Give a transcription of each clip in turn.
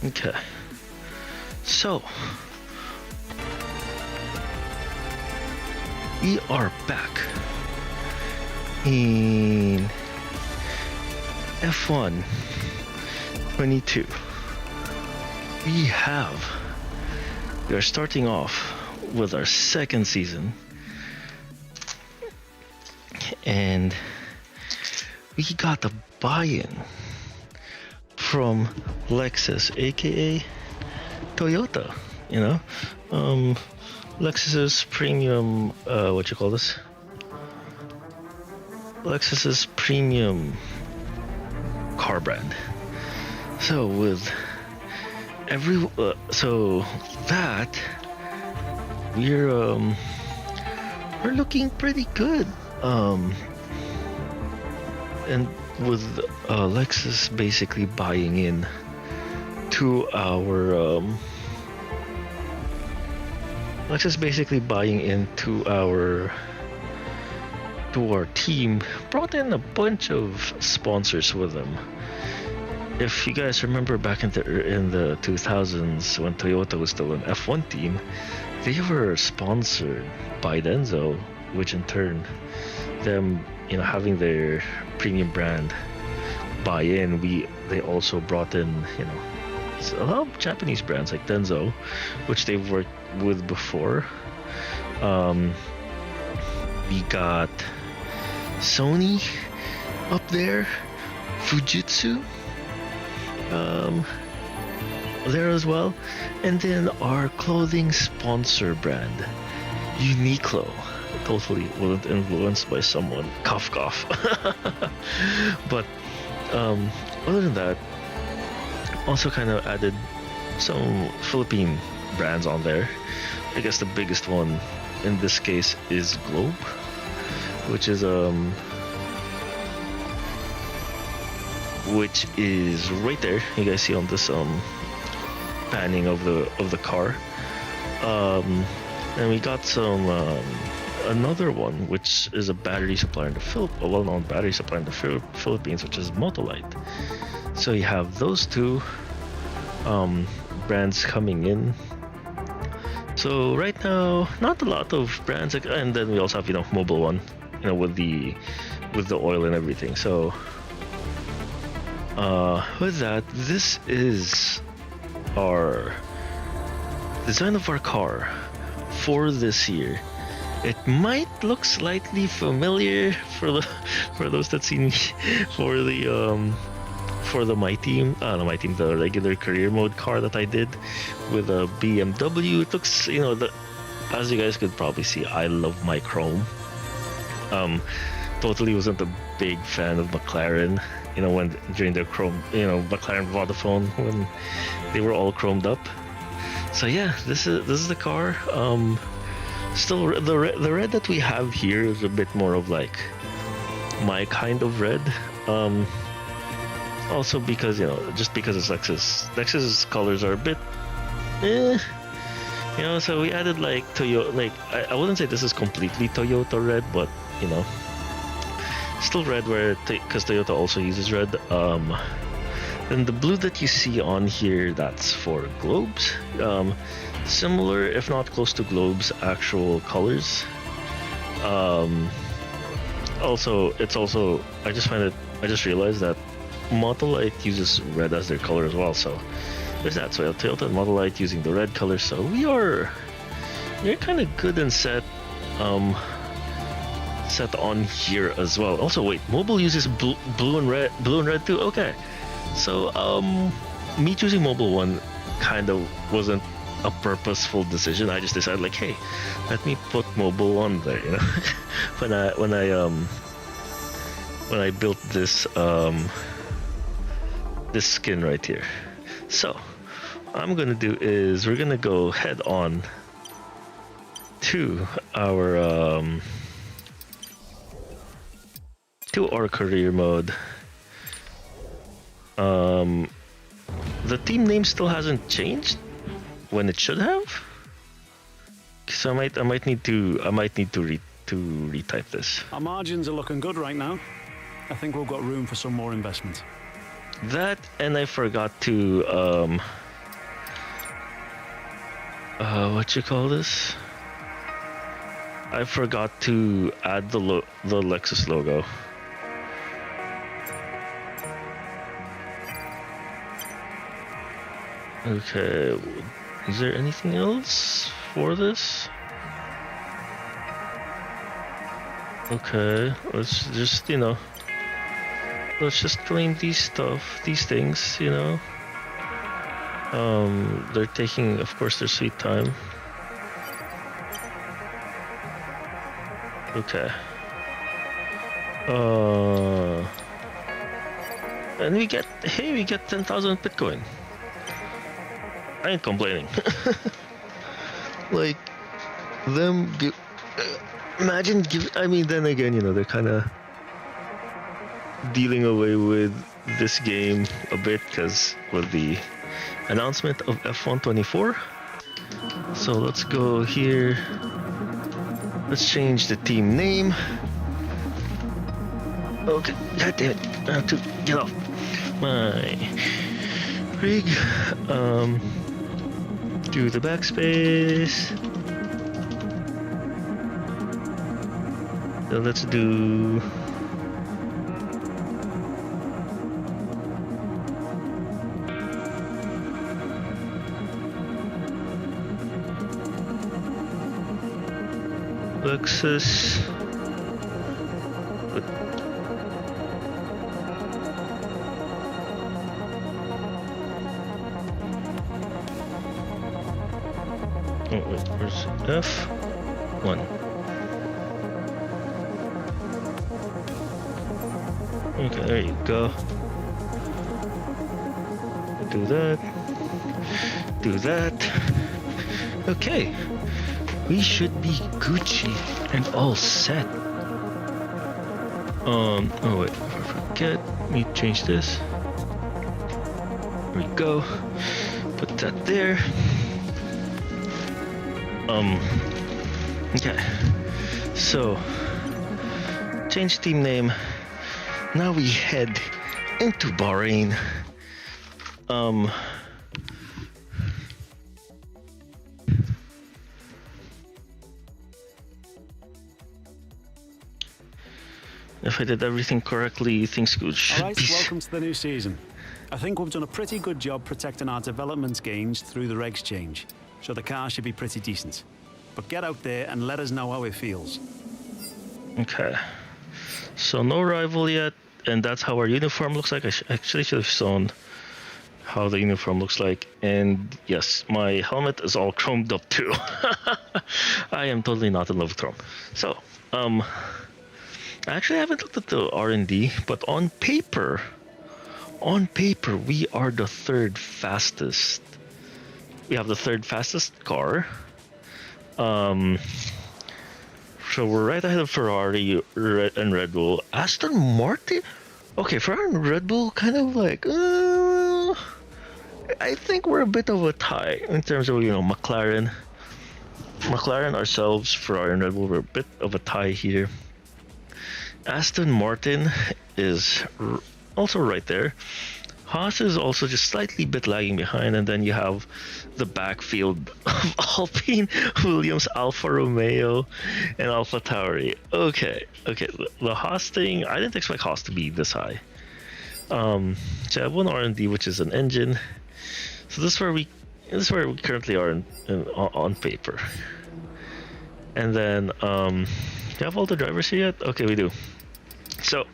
Okay. So we are back in F1 22. We are starting off with our second season, and we got a buy-in from Lexus, aka Toyota. You know, Lexus's premium. What you call this? Lexus's premium car brand. So with so that we're looking pretty good. And with Lexus basically buying in to our to our team, brought in a bunch of sponsors with them. If you guys remember back in the 2000s when Toyota was still an F1 team, they were sponsored by Denso, which in turn, them having their premium brand buy in, they also brought in a lot of Japanese brands like Denso, which they've worked with before. We got Sony up there, Fujitsu there as well, and then our clothing sponsor brand, Uniqlo. Totally wasn't influenced by someone, cough. But other than that, also kind of added some Philippine brands on there. I guess the biggest one in this case is Globe, which is right there. You guys see on this panning of the car. And we got some another one, which is a battery supplier in a well-known battery supplier in the Philippines, which is Motolite. So you have those two brands coming in. So right now, not a lot of brands, and then we also have Mobil One, with the oil and everything. So with that, this is our design of our car for this year. It might look slightly familiar for those that see me for the the regular career mode car that I did with a BMW. It looks, as you guys could probably see, I love my chrome. Totally wasn't a big fan of McLaren, when during their chrome, McLaren Vodafone, when they were all chromed up. So yeah, this is the car. Still, the red that we have here is a bit more of like my kind of red. Also because just because it's Lexus. Lexus's colors are a bit, So we added like Toyota. Like I wouldn't say this is completely Toyota red, but still red because Toyota also uses red. And the blue that you see on here, that's for Globe's. Similar, if not close to Globe's actual colors. Also, I just realized that Motolite uses red as their color as well. So there's that. So Toyota and Motolite using the red color. So we're kind of good and set on here as well. Also, wait, Mobil uses blue and red too. Okay. So, me choosing Mobil One kind of wasn't a purposeful decision. I just decided, like, hey, let me put Mobil One there. when I built this this skin right here. So, what I'm gonna do is we're gonna go head on to our career mode. The team name still hasn't changed when it should have. So I might need to retype this. Our margins are looking good right now. I think we've got room for some more investment. That, and I forgot to what you call this? I forgot to add the Lexus logo. Okay, is there anything else for this? Okay, let's just, let's just claim these things, they're taking, of course, their sweet time. Okay. And we get 10,000 Bitcoin. I ain't complaining. Like, them give, imagine give, I mean, then again, they're kind of dealing away with this game a bit because with the announcement of F124. So let's go here. Let's change the team name. Okay, god damn it. I have to get off my rig. Do the backspace. So let's do Lexus. Oh wait, where's F1? Okay, there you go. Do that. Do that. Okay. We should be Gucci and all set. Oh wait, before I forget, let me change this. There we go. Put that there. Okay. So, change team name. Now we head into Bahrain. If I did everything correctly, things should All right, be... welcome to the new season. I think we've done a pretty good job protecting our development gains through the regs change, so the car should be pretty decent. But get out there and let us know how it feels. Okay. So no rival yet, and that's how our uniform looks like. I actually should have shown how the uniform looks like. And yes, my helmet is all chromed up too. I am totally not in love with chrome. So, actually, I haven't looked at the R&D, but on paper, we are the third fastest. We have the third fastest car. So we're right ahead of Ferrari and Red Bull. Aston Martin? Okay, Ferrari and Red Bull kind of like, I think we're a bit of a tie in terms of, McLaren. McLaren ourselves, Ferrari and Red Bull, we're a bit of a tie here. Aston Martin is also right there. Haas is also just slightly bit lagging behind, and then you have the backfield of Alpine, Williams, Alfa Romeo, and Alpha Tauri. Okay, the Haas thing, I didn't expect Haas to be this high. So I have one R&D, which is an engine. So this is where we currently are on paper. And then, do you have all the drivers here yet? Okay, we do. So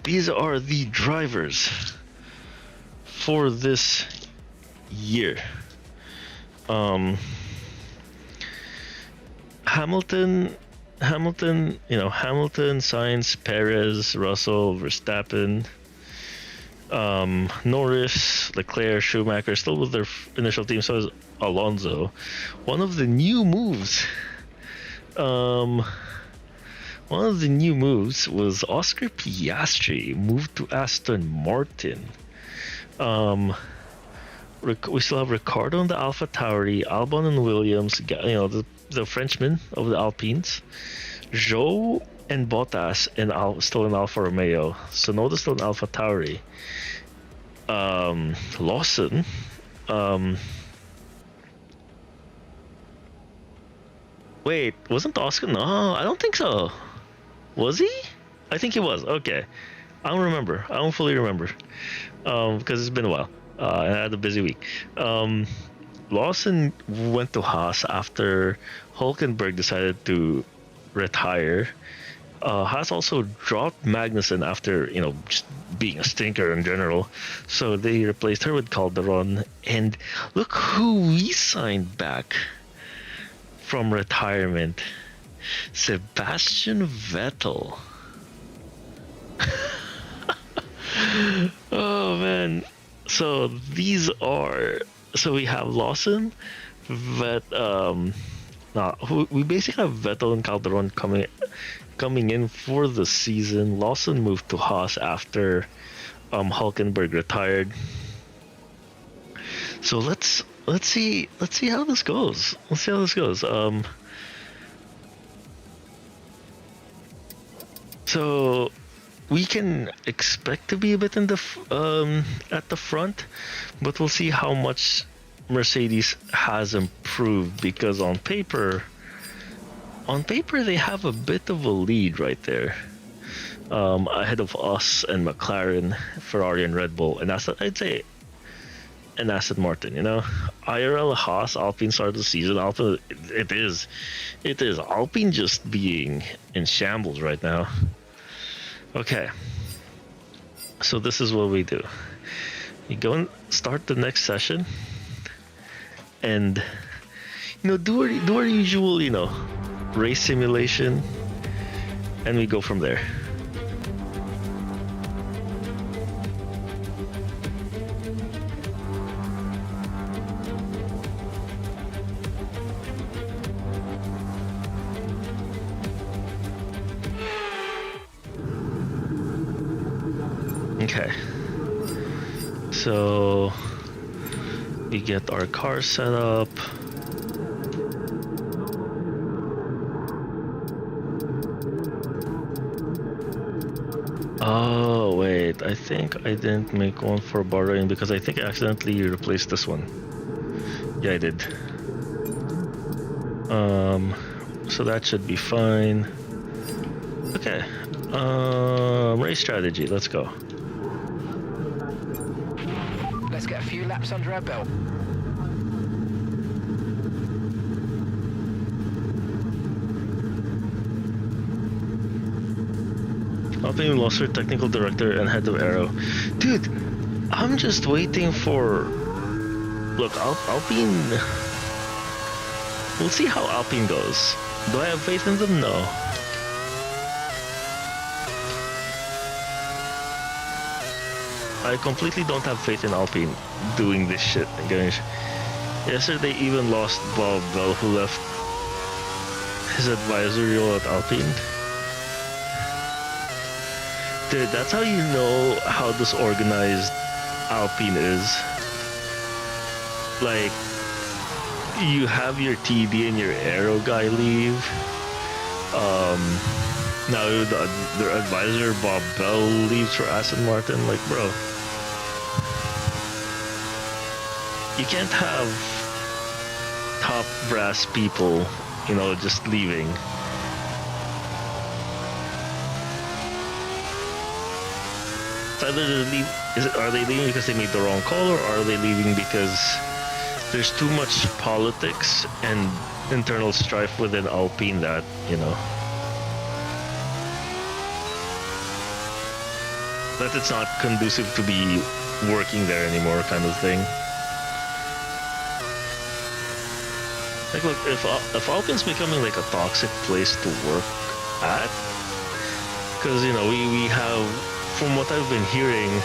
these are the drivers for this year. Hamilton, Sainz, Perez, Russell, Verstappen, Norris, Leclerc, Schumacher, still with their initial team, so is Alonso. One of the new moves was Oscar Piastri moved to Aston Martin. We still have Ricciardo in the Alpha Tauri, Albon and Williams, the Frenchman of the Alpines, Zhou and Bottas still in Alfa Romeo, Tsunoda still in Alpha Tauri, Lawson, Wait, wasn't Oscar? No, I don't think so. Was he? I think he was. Okay. I don't remember. I don't fully remember. Because it's been a while. And I had a busy week. Lawson went to Haas after Hulkenberg decided to retire. Haas also dropped Magnussen after, just being a stinker in general. So they replaced her with Calderon. And look who we signed back from retirement. Sebastian Vettel. Oh man. So we have Lawson, we basically have Vettel and Calderon coming in for the season. Lawson moved to Haas after Hulkenberg retired. So let's see how this goes. So we can expect to be a bit in the at the front, but we'll see how much Mercedes has improved, because on paper they have a bit of a lead right there, ahead of us and McLaren, Ferrari, and Red Bull, and I'd say and Aston Martin. IRL Haas, Alpine started the season. It is Alpine just being in shambles right now. Okay, so this is what we do. We go and start the next session, and do our usual race simulation, and we go from there. Okay, so we get our car set up. Oh wait, I think I didn't make one for Bahrain because I think I accidentally replaced this one. Yeah, I did. So that should be fine. Okay, race strategy, let's go. Let's get a few laps under our belt. Alpine lost their technical director and head of Aero. Dude, I'm just waiting for... Look, Alpine... We'll see how Alpine goes. Do I have faith in them? No. I completely don't have faith in Alpine doing this shit. Yesterday even lost Bob Bell, who left his advisory role at Alpine. Dude, that's how you know how disorganized Alpine is. Like, you have your TD and your Aero guy leave. Now their advisor Bob Bell leaves for Aston Martin. Like, bro, you can't have top brass people, just leaving. It's either they leave, are they leaving because they made the wrong call, or are they leaving because there's too much politics and internal strife within Alpine that, that it's not conducive to be working there anymore, kind of thing. Like, look, if Alpine's becoming like a toxic place to work at, because we have, from what I've been hearing,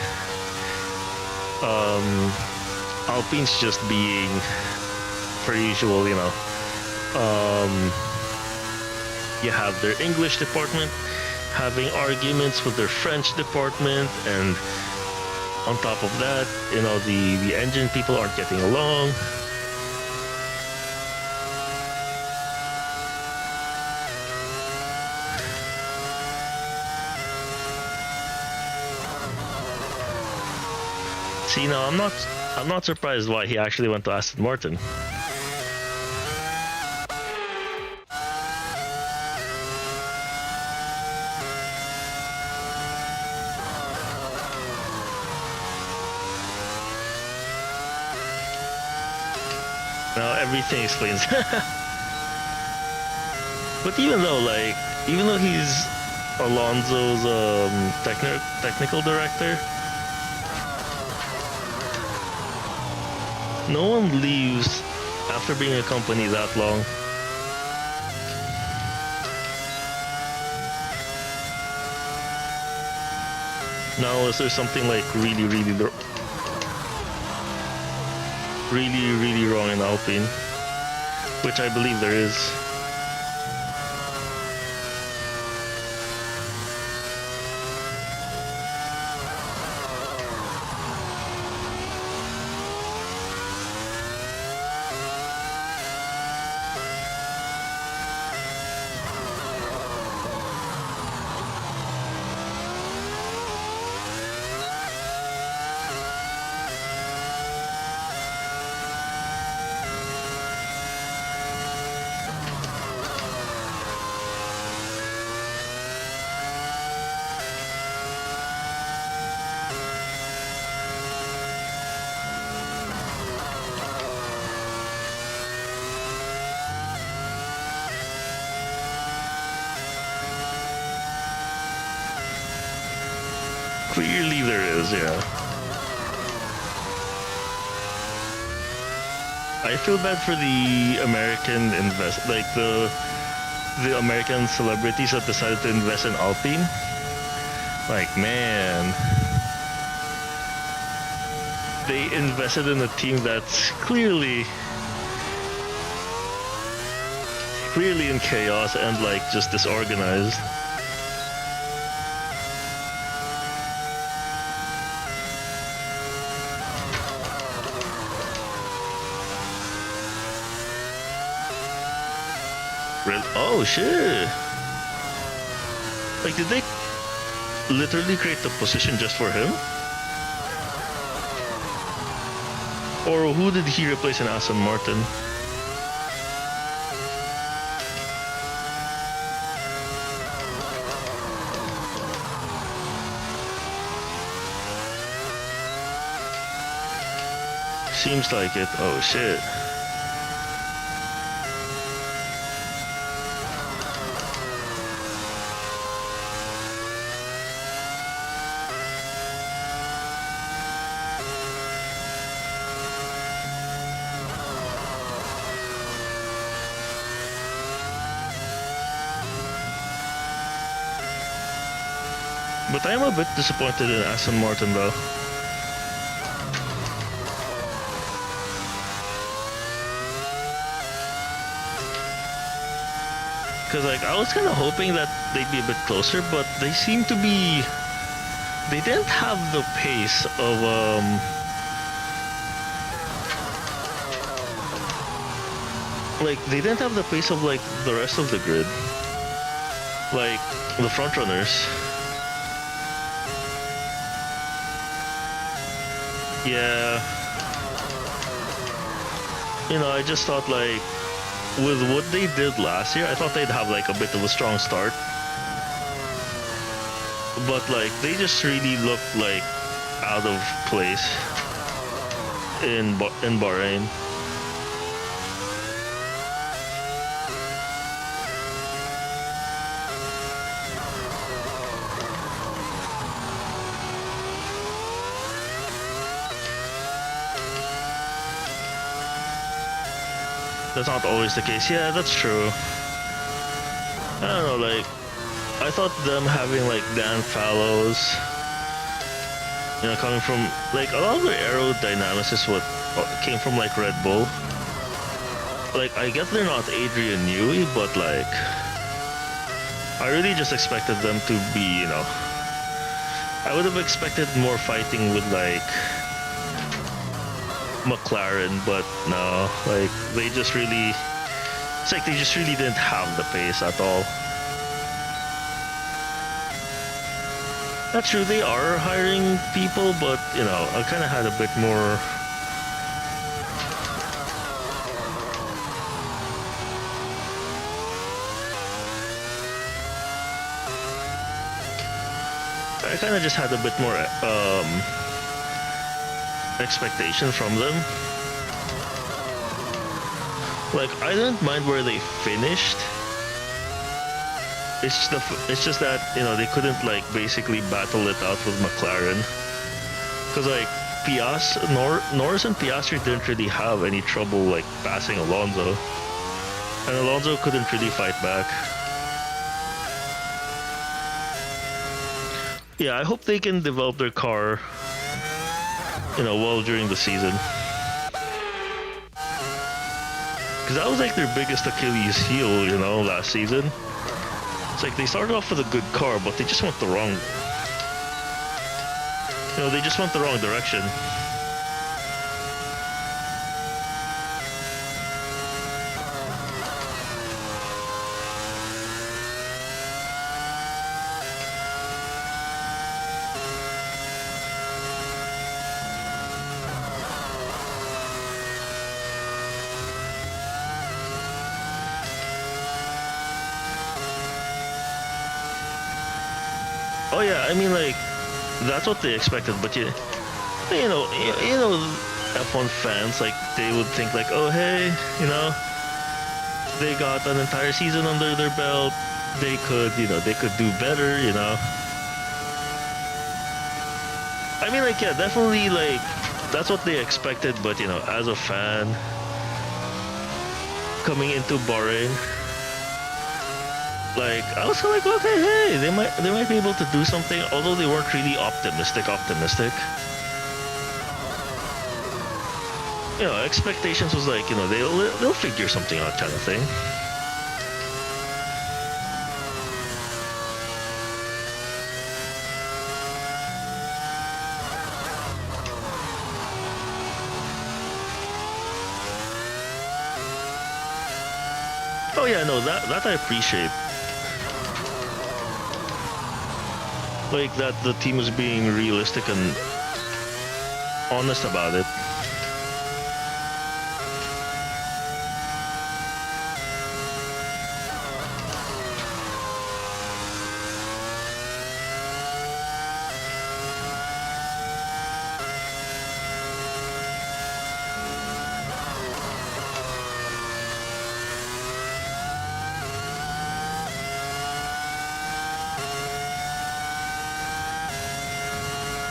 Alpine's just being, per usual, you have their English department having arguments with their French department, and on top of that, the engine people aren't getting along. See, now I'm not surprised why he actually went to Aston Martin. Now everything explains. But even though he's Alonso's technical director, no one leaves after being a company that long. Now, is there something like really wrong in Alpine? Which I believe there is. Clearly there is, yeah. I feel bad for the American the American celebrities that decided to invest in Alpine. Like, man, they invested in a team that's clearly in chaos and like just disorganized. Oh shit! Like, did they literally create the position just for him? Or who did he replace in Aston Martin? Seems like it. Oh shit. But I'm a bit disappointed in Aston Martin though. Cause like I was kind of hoping that they'd be a bit closer, but they seem to be. They didn't have the pace of like they didn't have the pace of like the rest of the grid, like the front runners. Yeah. You know, I just thought like with what they did last year, I thought they'd have like a bit of a strong start. But like they just really looked like out of place in Bahrain. That's not always the case. Yeah, that's true. I don't know, like, I thought them having, like, Dan Fallows, you know, coming from, like, a lot of their aerodynamics is what came from, like, Red Bull. Like, I guess they're not Adrian Newey, but, like, I really just expected them to be, you know, I would have expected more fighting with, like, McLaren, but no, like they just really, it's like they just really didn't have the pace at all. That's true, they are hiring people, but you know, I kind of had a bit more. I kind of just had a bit more expectation from them. Like, I didn't mind where they finished. It's just that, you know, they couldn't like basically battle it out with McLaren, because like Norris and Piastri didn't really have any trouble like passing Alonso, and Alonso couldn't really fight back. Yeah, I hope they can develop their car, you know, well during the season, because that was like their biggest Achilles heel, you know, last season. It's like they started off with a good car, but they just went the wrong, you know, they just went the wrong direction. Oh yeah, I mean like that's what they expected, but you know F1 fans, like they would think like, oh hey, you know, they got an entire season under their belt, they could do better, you know. I mean like, yeah, definitely like that's what they expected, but you know, as a fan coming into Bahrain, like I was like, okay, hey, they might be able to do something, although they weren't really optimistic. You know, expectations was like, you know, they'll figure something out kind of thing. Oh yeah, no, that I appreciate. Like that the team is being realistic and honest about it.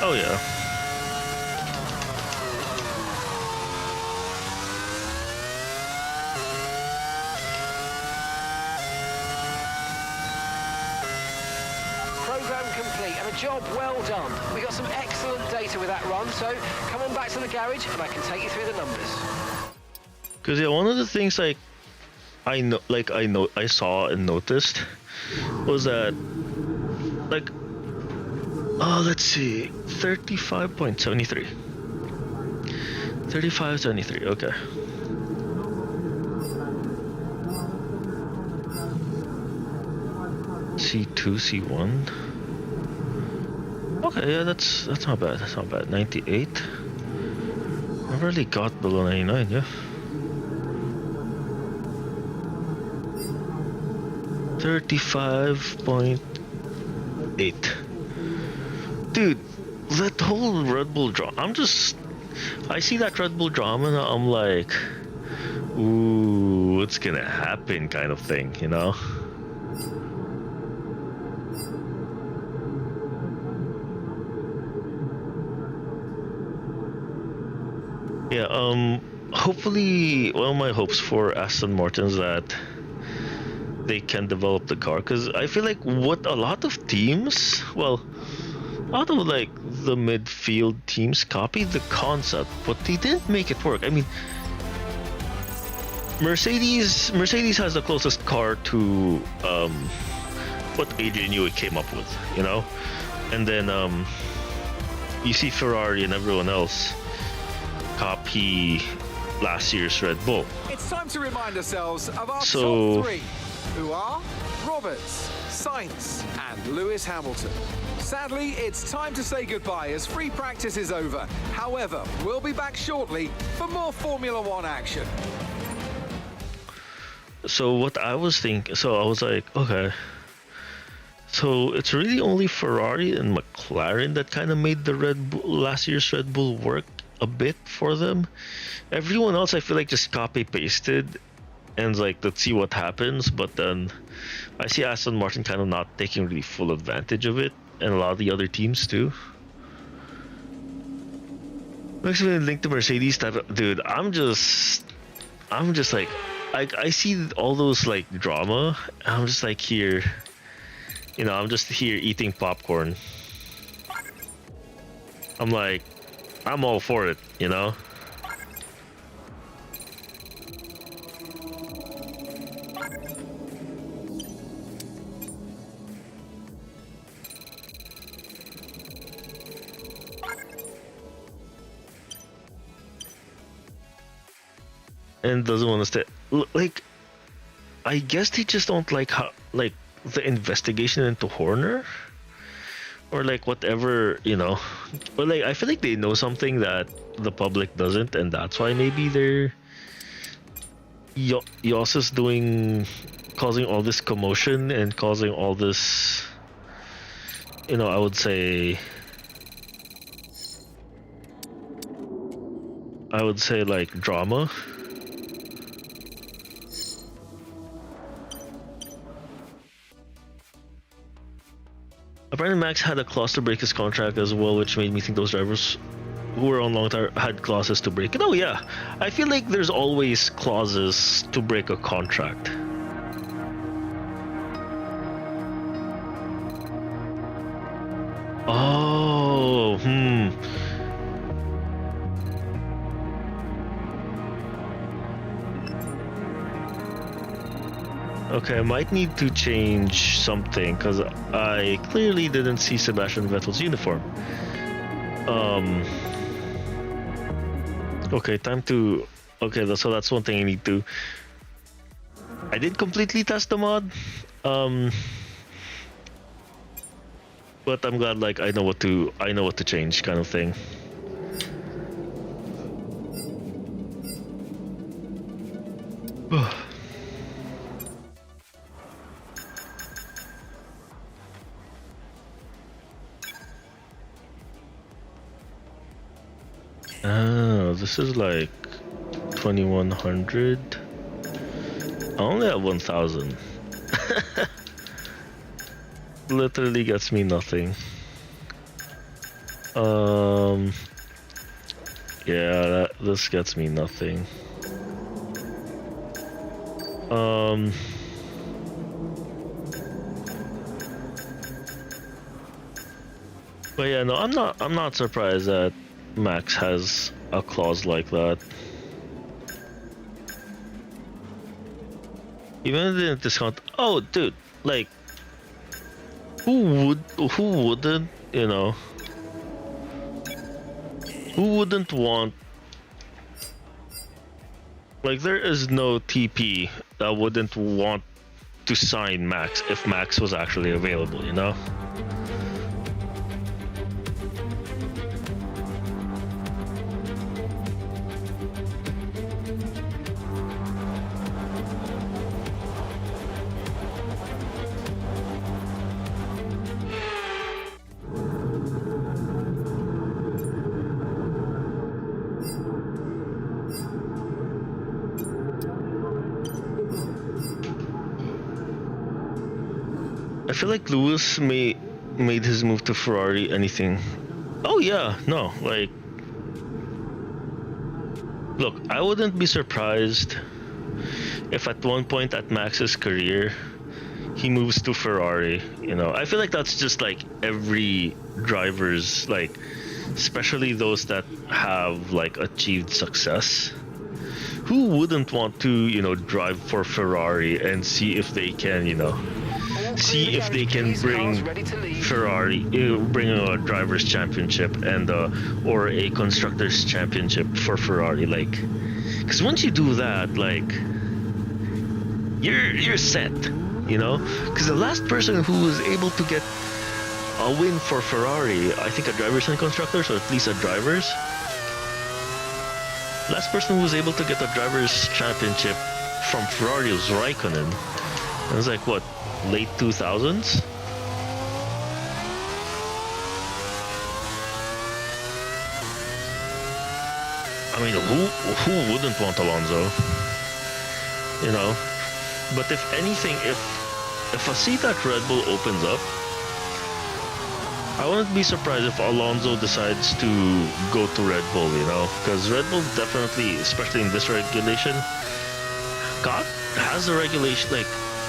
Oh yeah. Program complete and a job well done. We got some excellent data with that run, so come on back to the garage and I can take you through the numbers. Because yeah, one of the things like I saw and noticed was that like let's see, 35.73. 35.73, okay. C2, C1. Okay, yeah, that's not bad. That's not bad. 98. I really got below 99, yeah. 35.8. Dude, that whole Red Bull drama, I see that Red Bull drama and I'm like, ooh, what's gonna happen kind of thing, you know? Yeah, hopefully, one of my hopes for Aston Martin is that they can develop the car, because I feel like what a lot of teams, well, a lot of like the midfield teams copied the concept, but they didn't make it work. I mean, Mercedes has the closest car to what Adrian Newey came up with, you know, and then you see Ferrari and everyone else copy last year's Red Bull. It's time to remind ourselves of our top three, who are Roberts, Sainz and Lewis Hamilton. Sadly, it's time to say goodbye as free practice is over. However, we'll be back shortly for more Formula One action. So what I was thinking, so I was like, okay, so it's really only Ferrari and McLaren that kind of made the last year's Red Bull work a bit for them. Everyone else, I feel like, just copy pasted and like let's see what happens. But then I see Aston Martin kind of not taking really full advantage of it, and a lot of the other teams too. Makes me link to Mercedes type of, dude. I'm just like, I see all those like drama. And I'm just like here, you know, I'm just here eating popcorn. I'm like, I'm all for it, you know. And doesn't want to stay. Like, I guess they just don't like how, like, the investigation into Horner, or like whatever, you know. But like, I feel like they know something that the public doesn't, and that's why maybe they're Yos is causing all this commotion and causing all this, you know, I would say like drama. Apparently Max had a clause to break his contract as well, which made me think those drivers who were on long time had clauses to break it. Oh yeah, I feel like there's always clauses to break a contract. Oh, Okay, I might need to change something because I clearly didn't see Sebastian Vettel's uniform. Okay, time to. Okay, so that's one thing I need to. I did completely test the mod, but I'm glad like I know what to change, kind of thing. Oh, this is like 2100. I only have 1000. Literally gets me nothing. Yeah, this gets me nothing. But yeah, no, I'm not surprised that Max has a clause like that. Even if they didn't discount. Oh, dude, like, who wouldn't, you know? Who wouldn't want? Like, there is no TP that wouldn't want to sign Max if Max was actually available, you know? I feel like Lewis made his move to Ferrari anything. Oh yeah, no, like, look, I wouldn't be surprised if at one point at Max's career he moves to Ferrari, you know. I feel like that's just like every driver's, like, especially those that have like achieved success. Who wouldn't want to, you know, drive for Ferrari and see if they can, you know, see if they can bring Ferrari, bring a drivers' championship and or a constructors' championship for Ferrari, like, because once you do that, like, you're set, you know. Because the last person who was able to get a win for Ferrari, I think a drivers and constructors, or at least a drivers. Last person who was able to get a drivers' championship from Ferrari was Raikkonen. It was like what? Late 2000s? I mean, who wouldn't want Alonso? you know. But if anything, if I see that Red Bull opens up, I wouldn't be surprised if Alonso decides to go to Red Bull, you know, because Red Bull definitely, especially in this regulation, God has the regulation, like,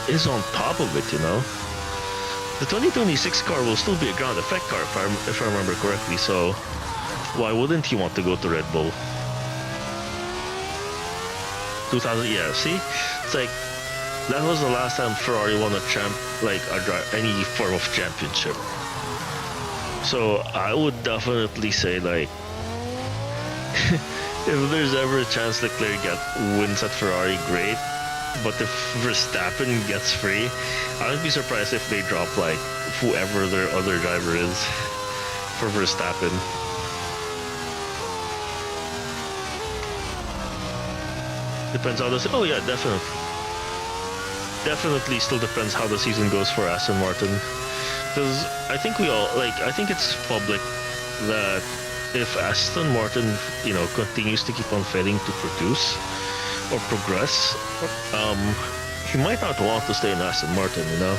is on top of it, you know. The 2026 car will still be a ground effect car if I remember correctly, so why wouldn't he want to go to Red Bull? 2000, yeah, see? It's like, that was the last time Ferrari won any form of championship. So I would definitely say, like, if there's ever a chance Leclerc wins at Ferrari, great. But if Verstappen gets free, I wouldn't be surprised if they drop, like, whoever their other driver is for Verstappen. Depends how this. Oh yeah, definitely. Definitely still depends how the season goes for Aston Martin. Because I think I think it's public that if Aston Martin, you know, continues to keep on failing to produce or progress, he might not want to stay in Aston Martin, you know.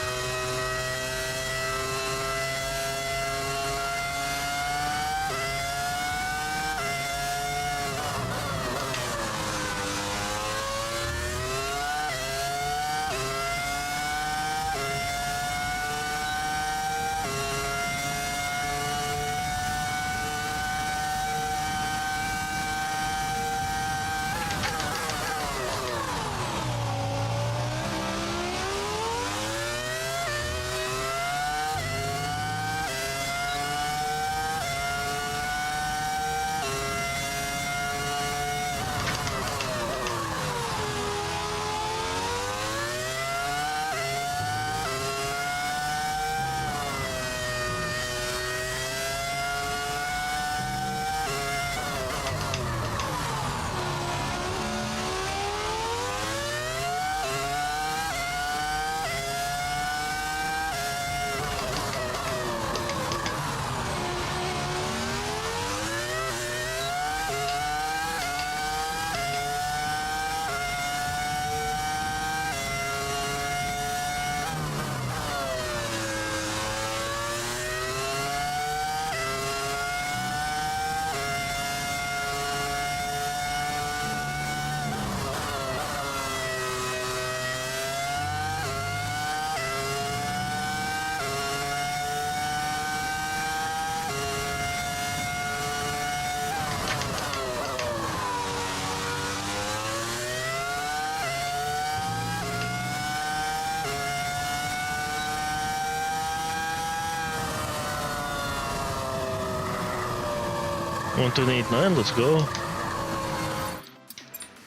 One 1:29, let's go.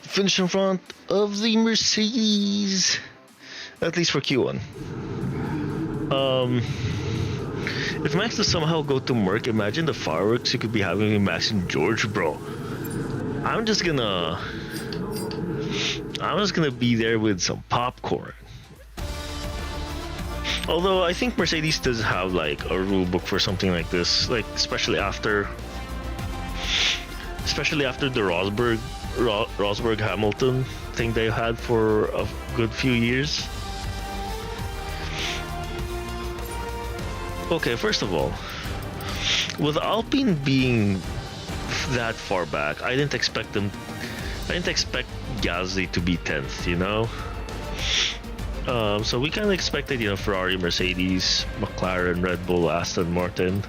Finish in front of the Mercedes, at least for Q1. If Max does somehow go to Merc, imagine the fireworks you could be having with Max and George, bro. I'm just gonna be there with some popcorn. Although I think Mercedes does have like a rule book for something like this, like especially after the Rosberg Hamilton thing they had for a good few years. Okay, first of all, with Alpine being that far back, I didn't expect Gasly to be 10th, you know? So we kind of expected, you know, Ferrari, Mercedes, McLaren, Red Bull, Aston Martin.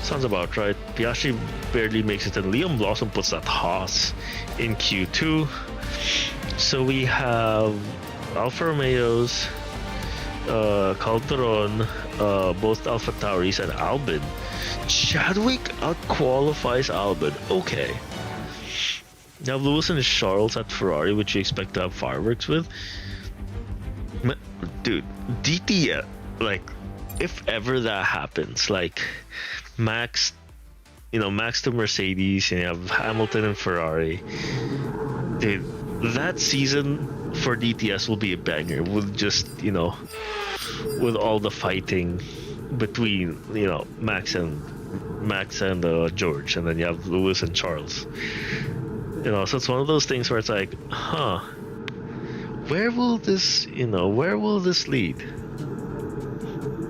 Sounds about right. Piastri barely makes it, and Liam Lawson puts that Haas in Q2. So we have Alfa Romeos, Calderon, both Alpha Tauris, and Albon. Chadwick outqualifies Albon. Okay. Now Lewis and Charles at Ferrari, which you expect to have fireworks with. Dude, DTS, like, if ever that happens, like Max to Mercedes, and you have Hamilton and Ferrari, dude, that season for DTS will be a banger with just, you know, with all the fighting between, you know, Max and George, and then you have Lewis and Charles. You know, so it's one of those things where it's like, where will this, where will this lead?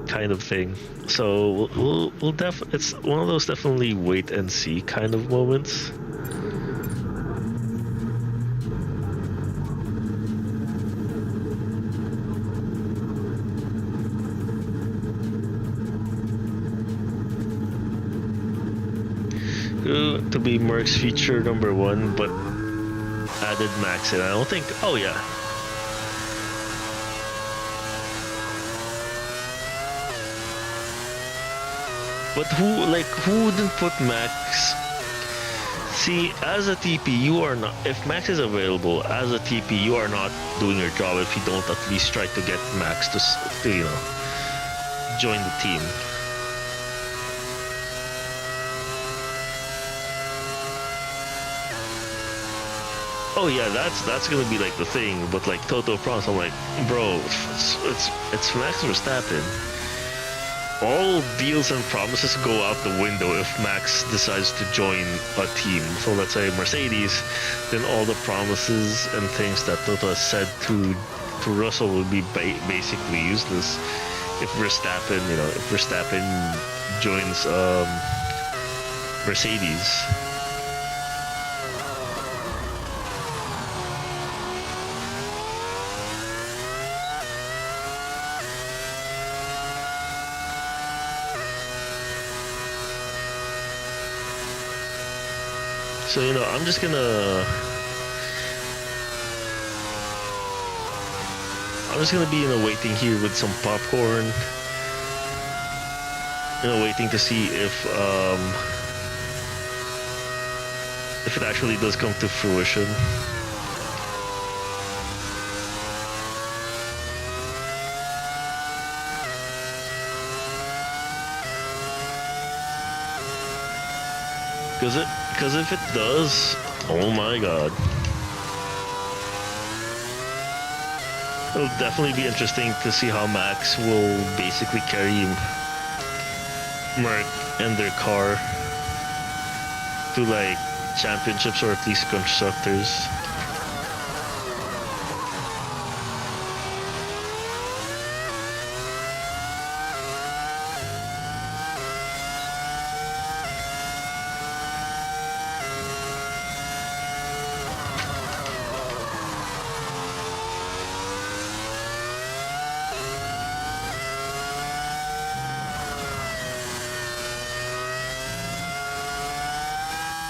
Kind of thing. So we'll it's one of those definitely wait and see kind of moments. To be Merck's feature number 1, but added Max in. I don't think. Oh yeah. But who wouldn't put Max? See, as a TP, you are not. If Max is available as a TP, you are not doing your job if you don't at least try to get Max to join the team. Oh yeah, that's gonna be like the thing. But like Toto Promise, I'm like, bro, it's Max Verstappen. All deals and promises go out the window if Max decides to join a team. So let's say Mercedes, then all the promises and things that Toto has said to Russell will be basically useless if Verstappen, joins Mercedes. So, I'm just gonna be waiting here with some popcorn, waiting to see if it actually does come to fruition. Because if it does, oh my god. It'll definitely be interesting to see how Max will basically carry Merc and their car to like championships or at least constructors.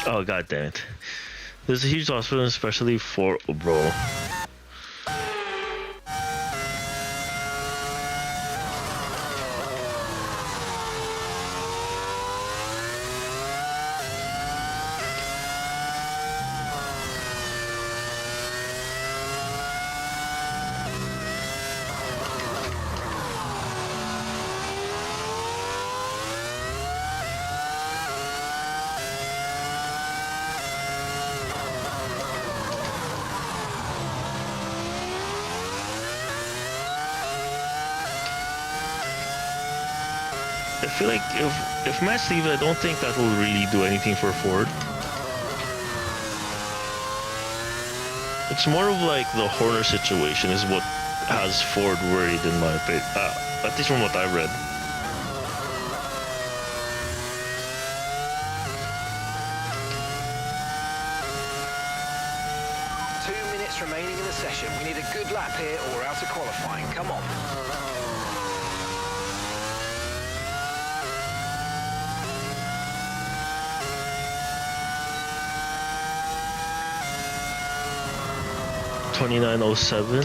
Oh god damn it. There's a huge hospital especially for bro. I feel like if Max leaves, I don't think that will really do anything for Ford. It's more of like the Horner situation is what has Ford worried in my opinion, at least from what I read. Remaining in the session. We need a good lap here or we're out of qualifying. Come on. .29.07.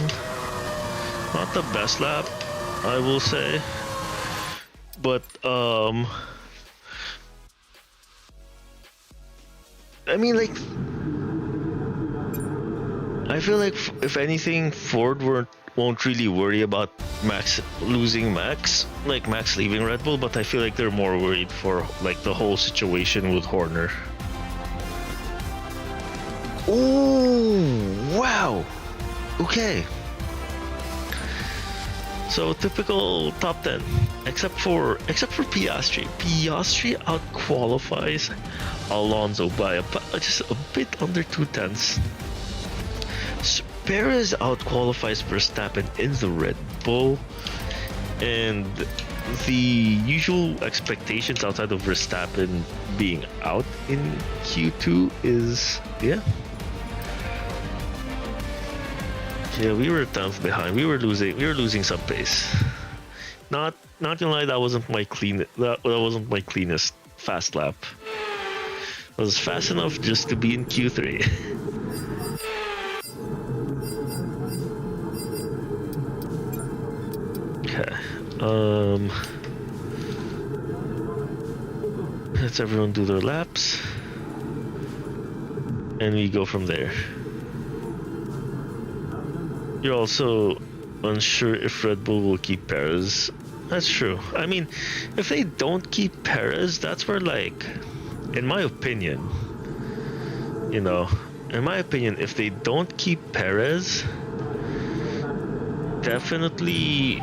Not the best lap, I will say. But I mean, like, I feel like if anything, Ford won't really worry about Max losing Max leaving Red Bull, but I feel like they're more worried for like the whole situation with Horner. Oh wow! Okay. So typical top 10, except for Piastri. Piastri outqualifies Alonso by just a bit under 2 tenths. Perez outqualifies Verstappen in the Red Bull, and the usual expectations outside of Verstappen being out in Q2 is, yeah, we were 10th behind. We were losing some pace. Not gonna lie, that wasn't my cleanest fast lap. It was fast enough just to be in Q3. Okay. Let's everyone do their laps, and we go from there. You're also unsure if Red Bull will keep Perez. That's true. I mean, if they don't keep Perez, that's where, like, in my opinion, if they don't keep Perez, definitely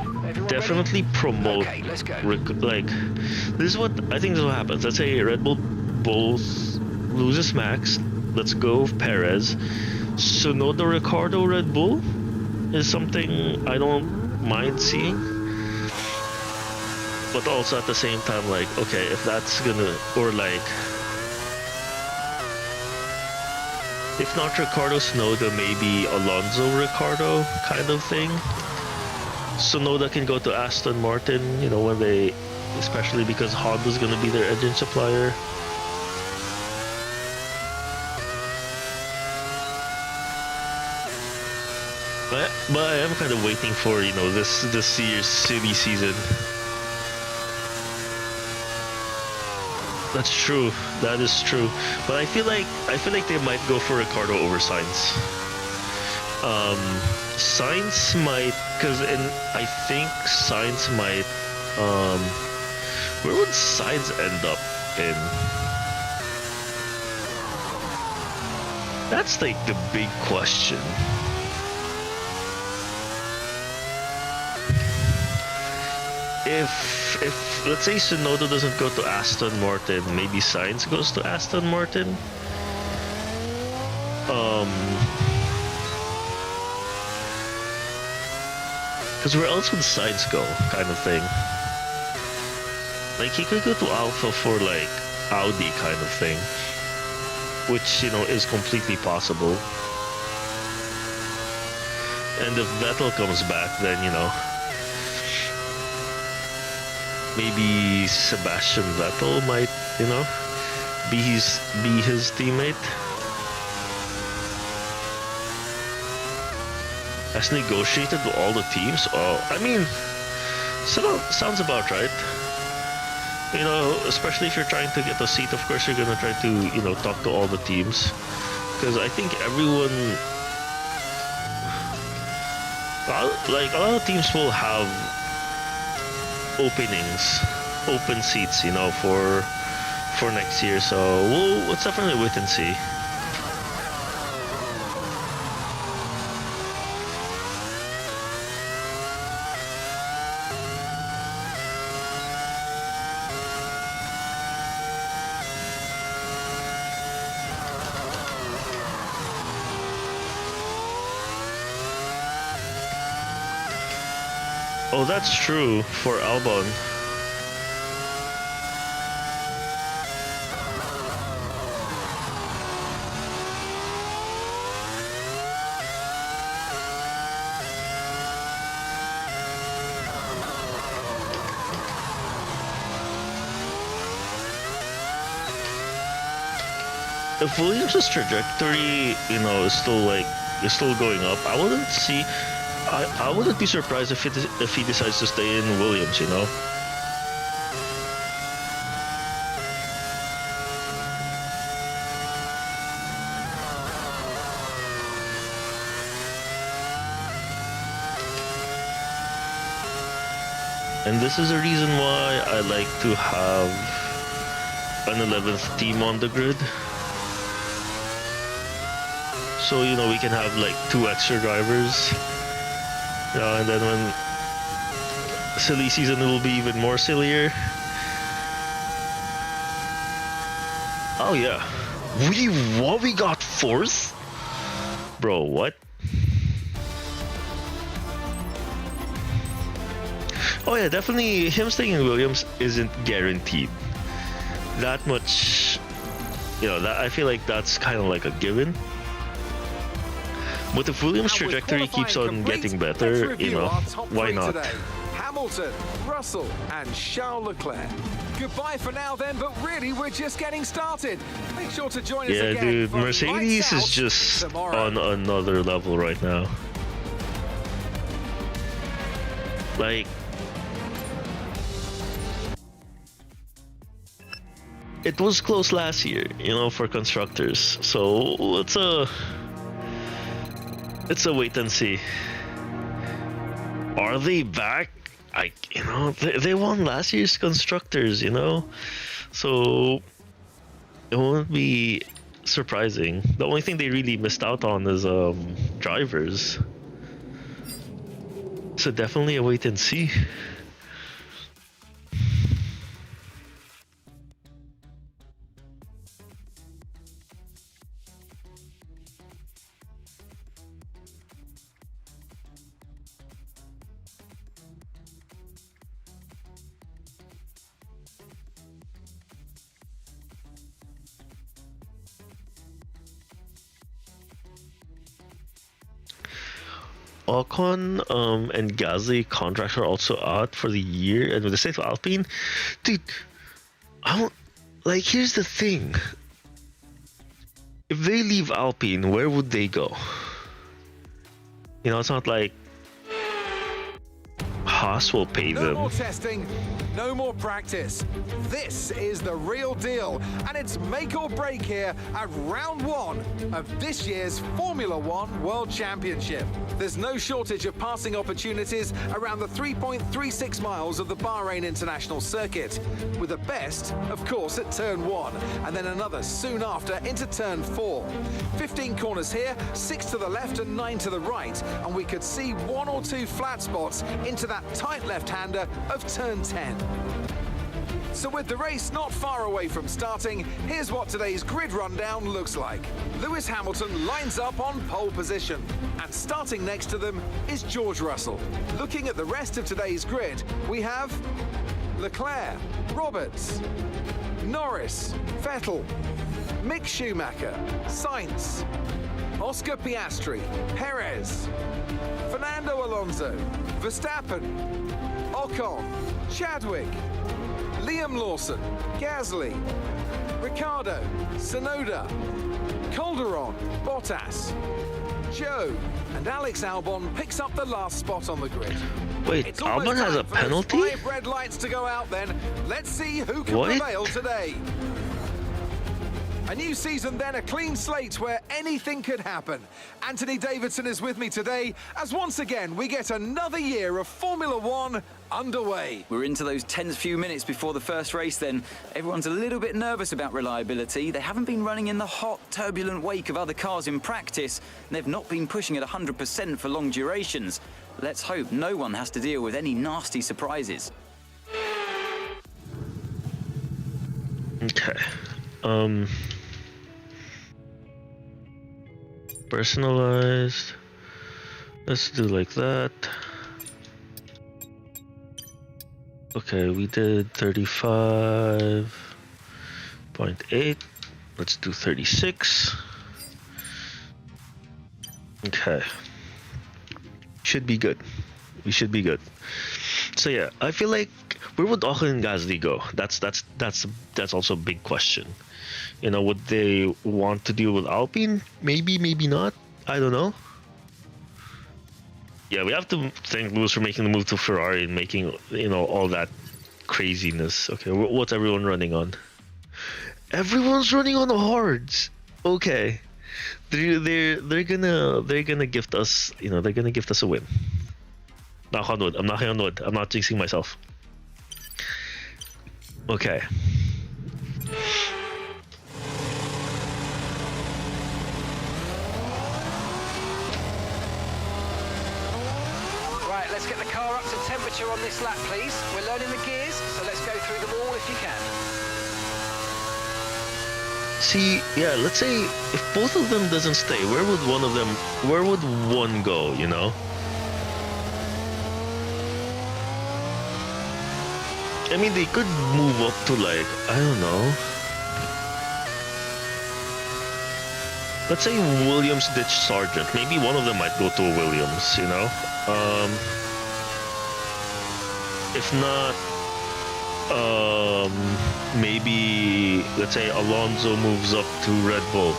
promote. Okay, let's go. Like, this is what I think is what happens. Let's say Red Bull both loses Max. Let's go with Perez. Tsunoda Ricardo Red Bull is something I don't mind seeing. But also at the same time, like, okay, if that's gonna, or like, if not Ricardo Tsunoda, maybe Alonso Ricardo kind of thing. Tsunoda can go to Aston Martin, when they, especially because Honda's gonna be their engine supplier. But I am kind of waiting for, this year's silly season. That's true. That is true. But I feel like they might go for Ricardo over Sainz. Sainz might, I think Sainz might. Where would Sainz end up in? That's like the big question. If let's say Tsunoda doesn't go to Aston Martin, maybe Sainz goes to Aston Martin. Because where else would Sainz go, kind of thing. Like, he could go to Alpha for, like, Audi kind of thing, which, is completely possible. And if Vettel comes back, then, maybe Sebastian Vettel might, be his teammate. Has negotiated with all the teams. Oh, I mean, sounds about right. Especially if you're trying to get a seat, of course you're gonna try to, talk to all the teams, because I think everyone, like, a lot of teams will have open seats, for next year. So let's definitely wait and see. Oh, that's true for Albon. If Williams' trajectory, is still going up, I wouldn't be surprised if he decides to stay in Williams, And this is a reason why I like to have an 11th team on the grid. So, we can have like 2 extra drivers. And then when silly season will be even more sillier. Oh yeah, we got 4th, bro. What? Oh yeah, definitely him staying in Williams isn't guaranteed. That much, that I feel like that's kind of like a given. But if Williams' And with trajectory keeps qualifying on complete, getting let's better, review our top why three not? today. Hamilton, Russell, and Charles Leclerc. Goodbye for now then, but really we're just getting started. Make sure to join us Yeah, again dude, for Mercedes Lights Out is just tomorrow. on another level right now. Like, it was close last year, for constructors. So it's a wait and see. Are they back? They won last year's constructors, so it won't be surprising. The only thing they really missed out on is drivers. So definitely a wait and see. Ocon and Gasly contracts are also out for the year, and with the state of Alpine, dude, here's the thing. If they leave Alpine, where would they go? It's not like Haas will pay No them. more testing, no more practice. This is the real deal, and it's make or break here at round one of this year's Formula One World Championship. There's no shortage of passing opportunities around the 3.36 miles of the Bahrain International Circuit, with the best, of course, at turn 1, and then another soon after into turn 4. 15 corners here, 6 to the left and 9 to the right, and we could see 1 or 2 flat spots into that tight left-hander of turn 10. So with the race not far away from starting, here's what today's grid rundown looks like. Lewis Hamilton lines up on pole position, and starting next to them is George Russell. Looking at the rest of today's grid, we have Leclerc, Roberts, Norris, Vettel, Mick Schumacher, Sainz, Oscar Piastri, Perez, Fernando Alonso, Verstappen, Ocon, Chadwick, Liam Lawson, Gasly, Ricciardo, Tsunoda, Calderon, Bottas, Joe, and Alex Albon picks up the last spot on the grid. Wait, It's almost Albon has time a for those penalty? 5 red lights to go out then. Let's see who can What? prevail today. A new season then, a clean slate where anything could happen. Anthony Davidson is with me today as once again we get another year of Formula One underway. We're into those tense few minutes before the first race then. Everyone's a little bit nervous about reliability. They haven't been running in the hot, turbulent wake of other cars in practice, and they've not been pushing at 100% for long durations. Let's hope no one has to deal with any nasty surprises. Okay. Personalized. Let's do like that. Okay, we did 35.8. Let's do 36. Okay. Should be good. We should be good. So yeah, I feel like where would Ocon and Gasly go? That's also a big question. Would they want to deal with Alpine? Maybe, maybe not. I don't know. Yeah, we have to thank Lewis for making the move to Ferrari and making, all that craziness. Okay, what's everyone running on? Everyone's running on the hards. Okay, they're gonna gift us. They're gonna gift us a win. Knock on wood. I'm knocking on wood. I'm not jinxing myself. Okay. Right, let's get the car up to temperature on this lap, please. We're learning the gears, so let's go through them all if you can. See, yeah, let's say if both of them doesn't stay, where would one go, I mean, they could move up to like, I don't know. Let's say Williams ditch Sargent. Maybe one of them might go to a Williams, you know? If not, maybe, let's say Alonso moves up to Red Bull.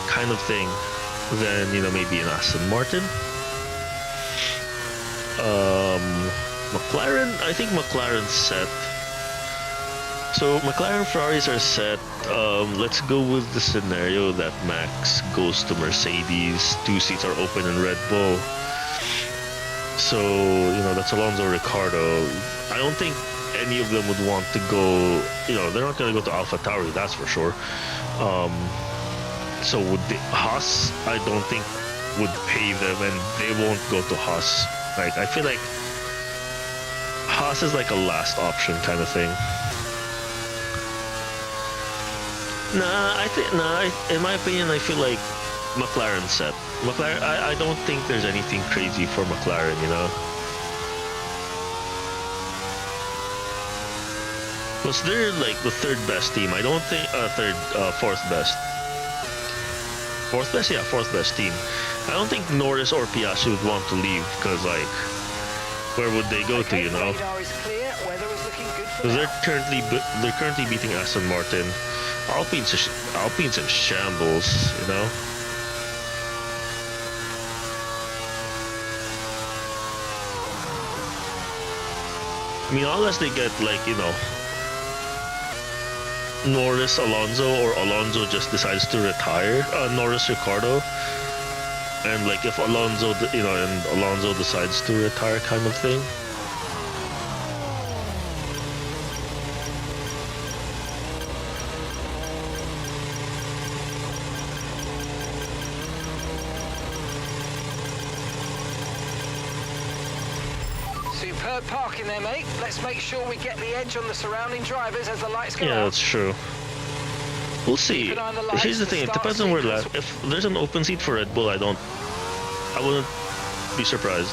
Kind of thing. Then, you know, maybe an Aston Martin. McLaren, I think McLaren's set. So McLaren Ferraris are set. Let's go with the scenario that Max goes to Mercedes. 2 seats are open in Red Bull. So, you know, that's Alonso, Ricciardo. I don't think any of them would want to go, you know, they're not going to go to AlphaTauri, that's for sure. So would Haas, I don't think would pay them, and they won't go to Haas. Like, I feel like Haas is like a last option kind of thing. In my opinion, I feel like McLaren's set. McLaren, I don't think there's anything crazy for McLaren, you know. Because they're like the 3rd best team. I don't think, 4th best. 4th best? Yeah, 4th best team. I don't think Norris or Piastri would want to leave, because like, where would they go to, you know? Because they're currently beating Aston Martin. Alpine's in shambles, you know? I mean, unless they get like, you know, Norris, Alonso, or Alonso just decides to retire, Norris, Ricciardo, and like if Alonso, you know, and Alonso decides to retire kind of thing. Superb parking there, mate. Let's make sure we get the edge on the surrounding drivers as the lights go out. Yeah, that's true. We'll see. Keep an eye on the lights, Here's the the thing, it start depends on where sequence. last. If there's an open seat for Red Bull, I wouldn't be surprised.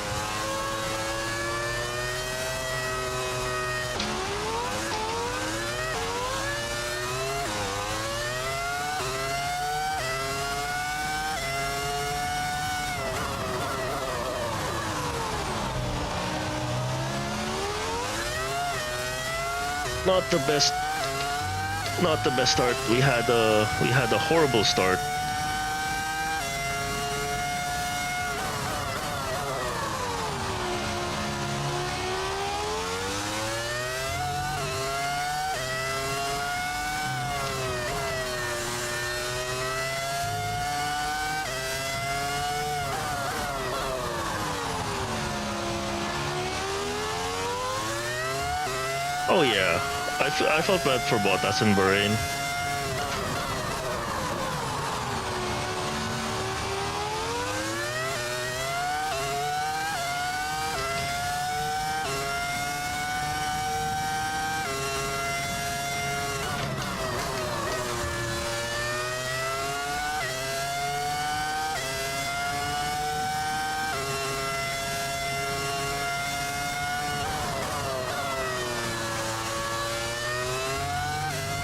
Not the best start. We had a horrible start. Oh yeah, I felt bad for Bottas in Bahrain.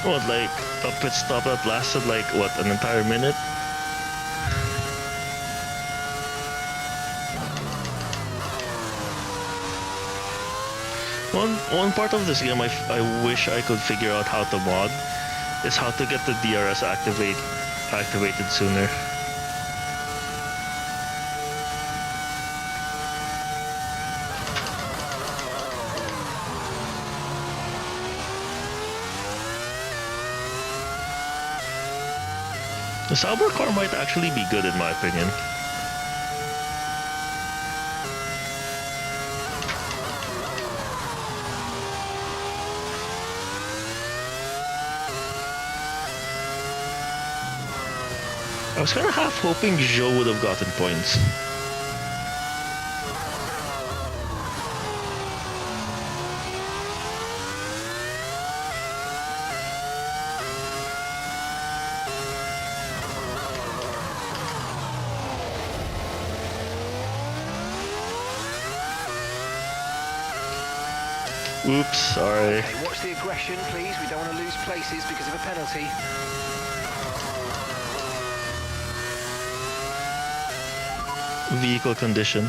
What, like a pit stop that lasted like what, an entire minute? One part of this game I wish I could figure out how to mod is how to get the DRS activated sooner. The Sauber car might actually be good in my opinion. I was kind of half hoping Zhou would have gotten points. Oops, sorry. Okay, watch the aggression, please. We don't want to lose places because of a penalty. Vehicle condition.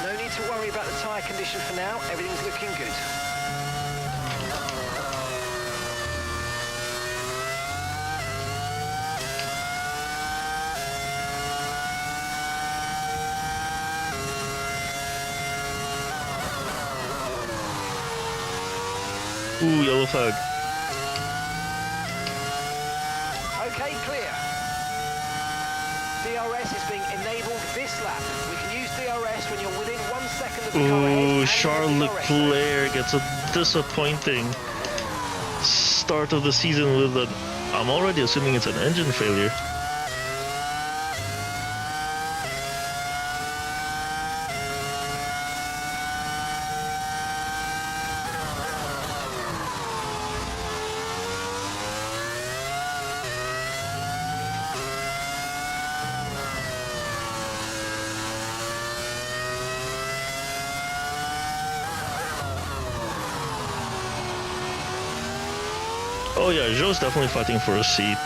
No need to worry about the tyre condition for now. Everything's looking good. Ooh, yellow flag. Okay, clear. DRS is being enabled this lap. We can use DRS when you're within 1 second of the car ahead. Ooh, and Charles in the DRS zone. Leclerc gets a disappointing start of the season with an, I'm already assuming it's an engine failure. Oh yeah, Joe's definitely fighting for a seat.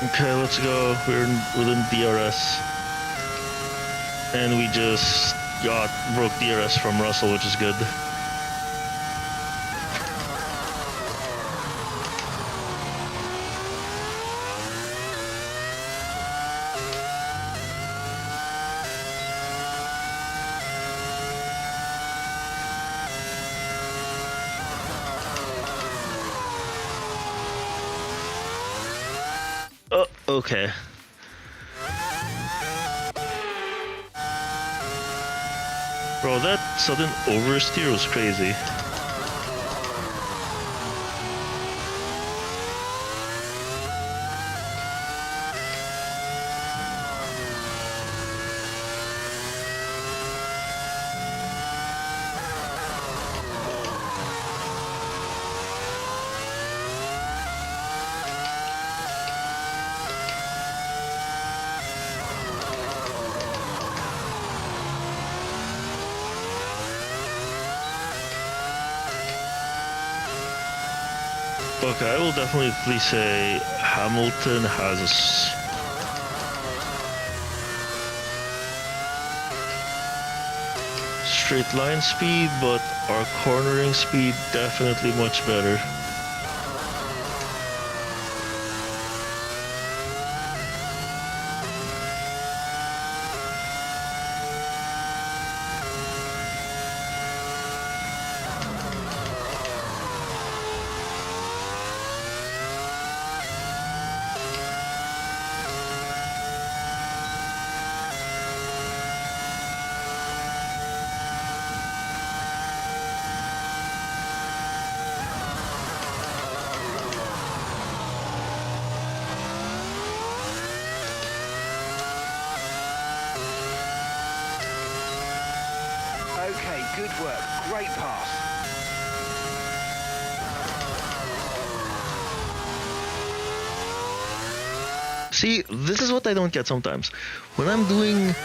Okay, let's go. We're within DRS. And we just broke DRS from Russell, which is good. Oh, okay. Bro, that sudden oversteer was crazy. Okay, I will definitely say Hamilton has a straight line speed, but our cornering speed definitely much better. Okay, good work. Great pass. See, this is what I don't get sometimes. When I'm doing...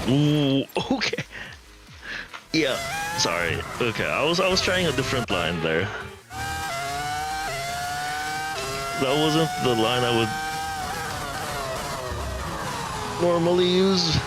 Ooh, okay. Yeah, sorry. Okay, I was trying a different line there. That wasn't the line I would normally use.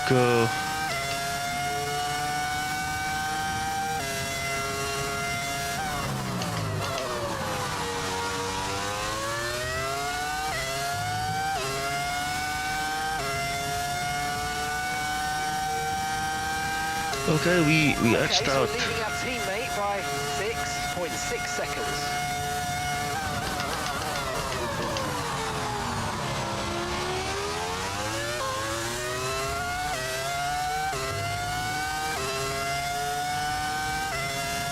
Go. Okay, we edged so out. leading our teammate by 6.6 seconds.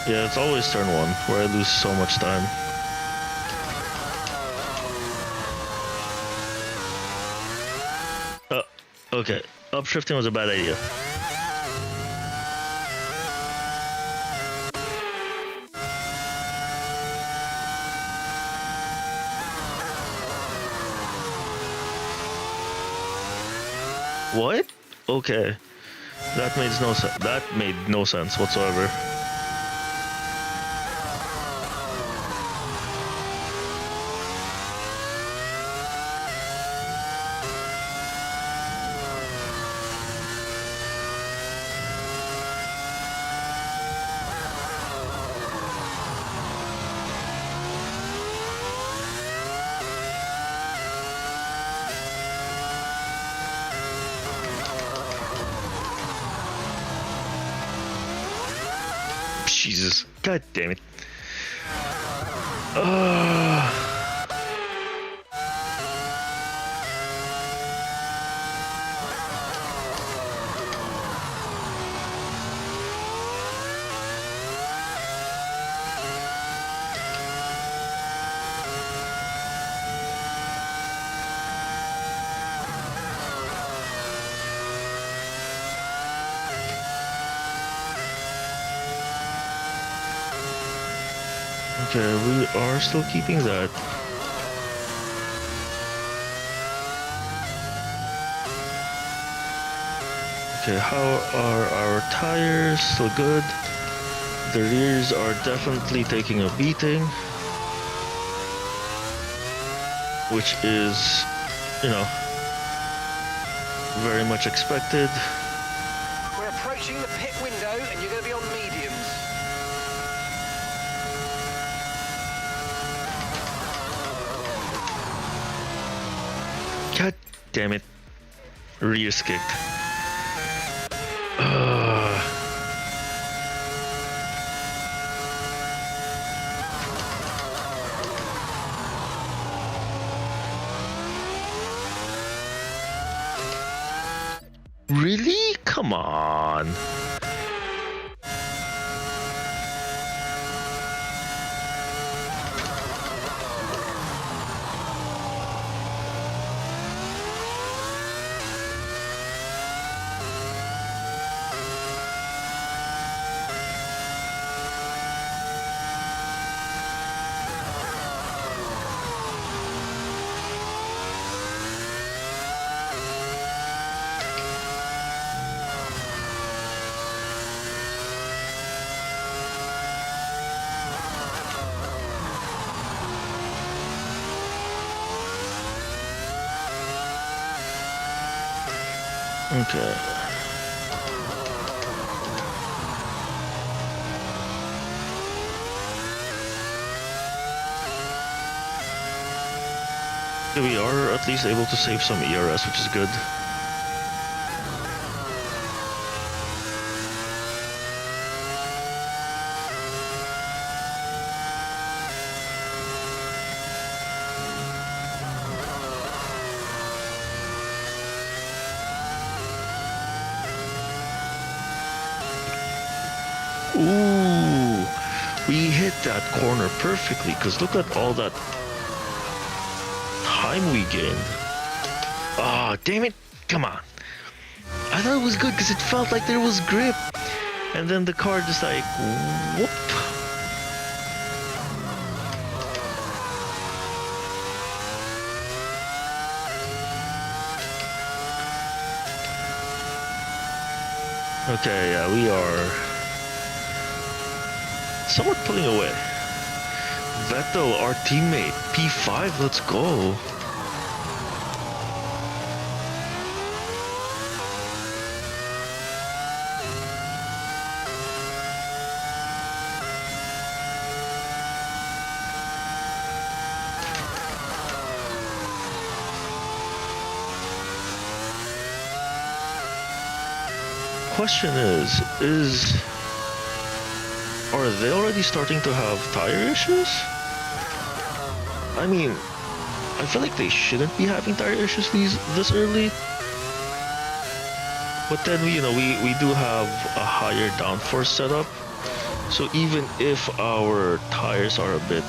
Yeah, it's always turn one where I lose so much time. Okay. Upshifting was a bad idea. What? Okay. That made no sense whatsoever. Jesus. God damn it. Okay, we are still keeping that. Okay, how are our tires? Still good. The rears are definitely taking a beating, which is, you know, very much expected. We're approaching the pit window and you're going to be on mediums. God damn it. Rear skicked. Really? Come on. Okay. Okay, we are at least able to save some ERS, which is good. Ooh, we hit hit that corner perfectly, because look at all that time we gained. Ah, damn it. Come on. I thought it was good because it felt like there was grip. And then the car just like, whoop. Okay, yeah, we are somewhat pulling away. Vettel, our teammate, P5, let's go. Question is are they already starting to have tire issues? I mean, I feel like they shouldn't be having tire issues this early. But then we do have a higher downforce setup. So even if our tires are a bit,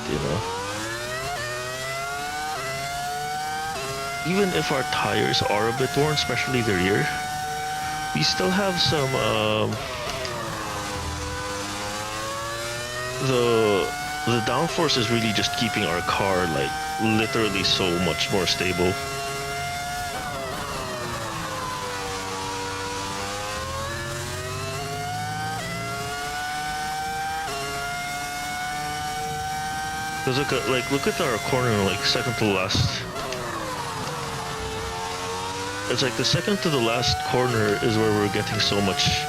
even if our tires are a bit worn, especially the rear, we still have some the downforce is really just keeping our car like literally so much more stable. Cause look at our corner, like second to last. It's like the second to the last corner is where we're getting so much,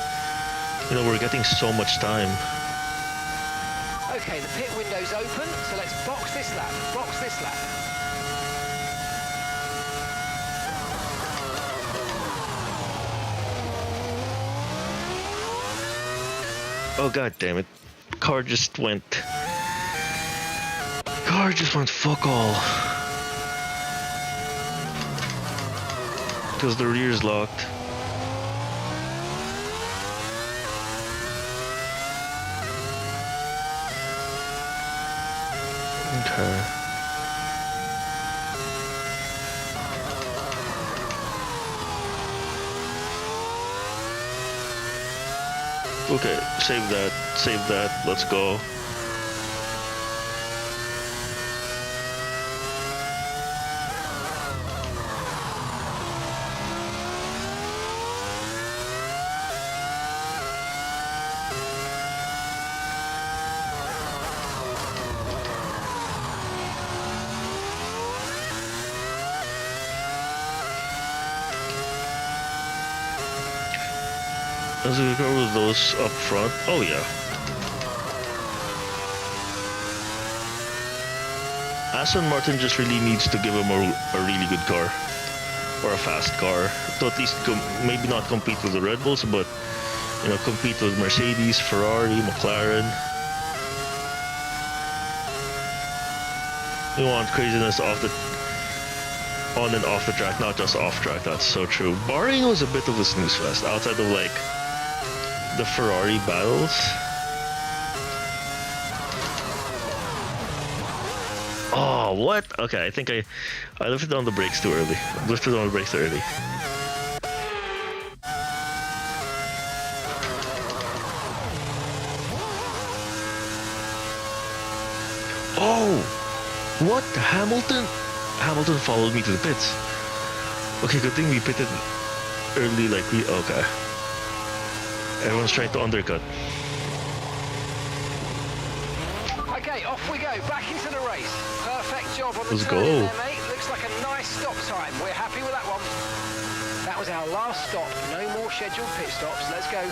we're getting so much time. Okay, the pit window's open, so let's box this lap. Box this lap. Oh god damn it. Car just went fuck all. Because the rear's locked. Okay. Okay, save that, let's go. As we go with those up front, oh yeah. Aston Martin just really needs to give him a really good car. Or a fast car. To at least maybe not compete with the Red Bulls, but compete with Mercedes, Ferrari, McLaren. We want craziness on and off the track, not just off track. That's so true. Bahrain was a bit of a snooze fest outside of like the Ferrari battles. Oh, what? Okay, I think I lifted on the brakes too early. Oh, what? Hamilton followed me to the pits. Okay, good thing we pitted early, okay. Everyone's trying to undercut. Okay, off we go, back into the race. Perfect job on the Let's turn go. in there, mate. Looks like a nice stop time. We're happy with that one. That was our last stop. No more scheduled pit stops. Let's go.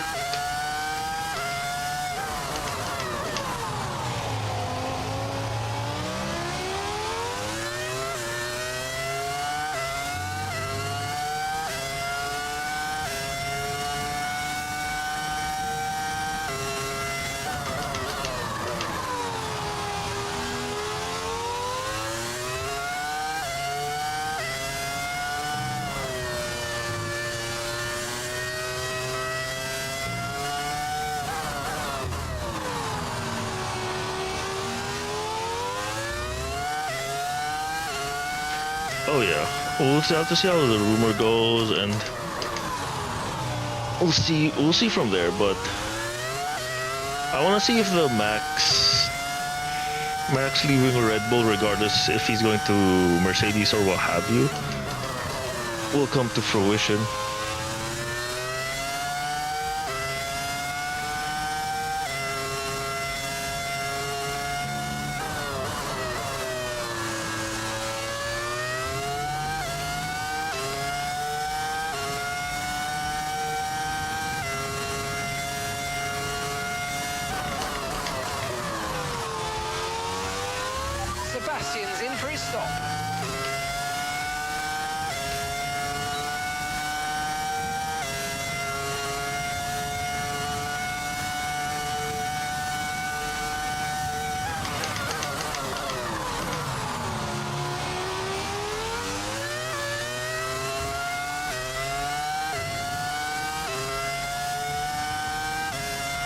Oh yeah, we'll have to see how the rumor goes, and we'll see from there. But I want to see if the Max leaving Red Bull, regardless if he's going to Mercedes or what have you, will come to fruition. Sebastian's in for his stop.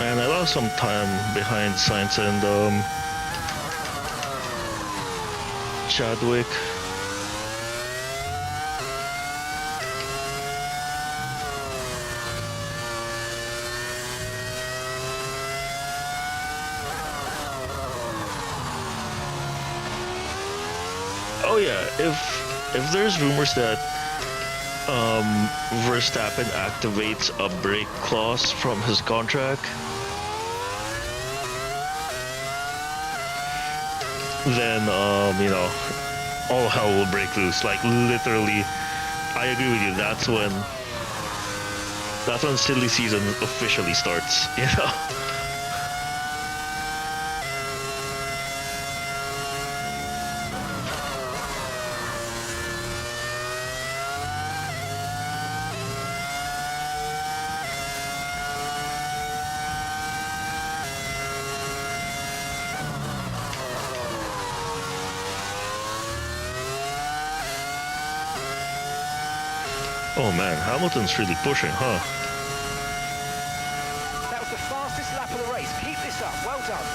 Man, I lost some time behind Sainz and Chadwick. Oh yeah, if there's rumors that Verstappen activates a brake clause from his contract, then you know, all hell will break loose. Like literally, I agree with you. That's when silly season officially starts. You know. Oh man, Hamilton's really pushing, huh? That was the fastest lap of the race. Keep this up. Well done.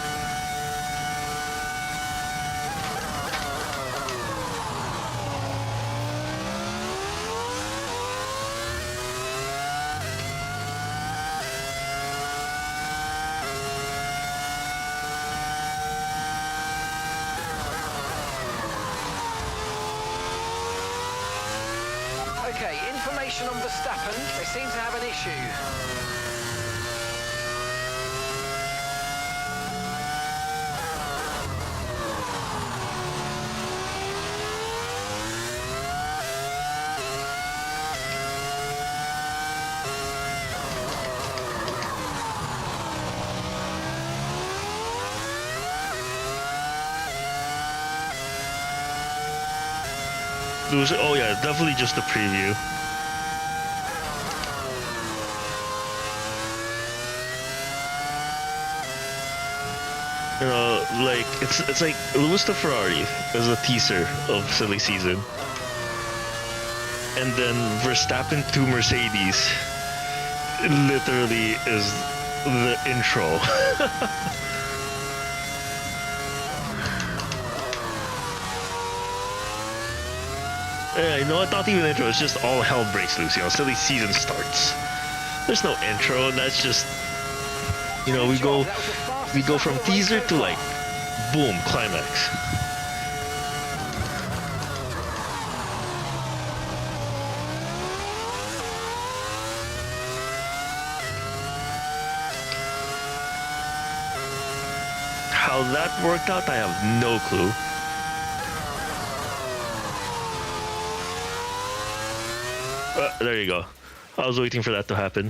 Okay, information on Verstappen. They seem to have an issue. Oh yeah, definitely just a preview. You know, like it's like Lewis to Ferrari as a teaser of silly season, and then Verstappen to Mercedes literally is the intro. Yeah, you know, not even intro, it's just all hell breaks loose, you know, silly season starts. There's no intro, that's just, you know, we go from teaser to like, boom, climax. How that worked out, I have no clue. There you go. I was waiting for that to happen.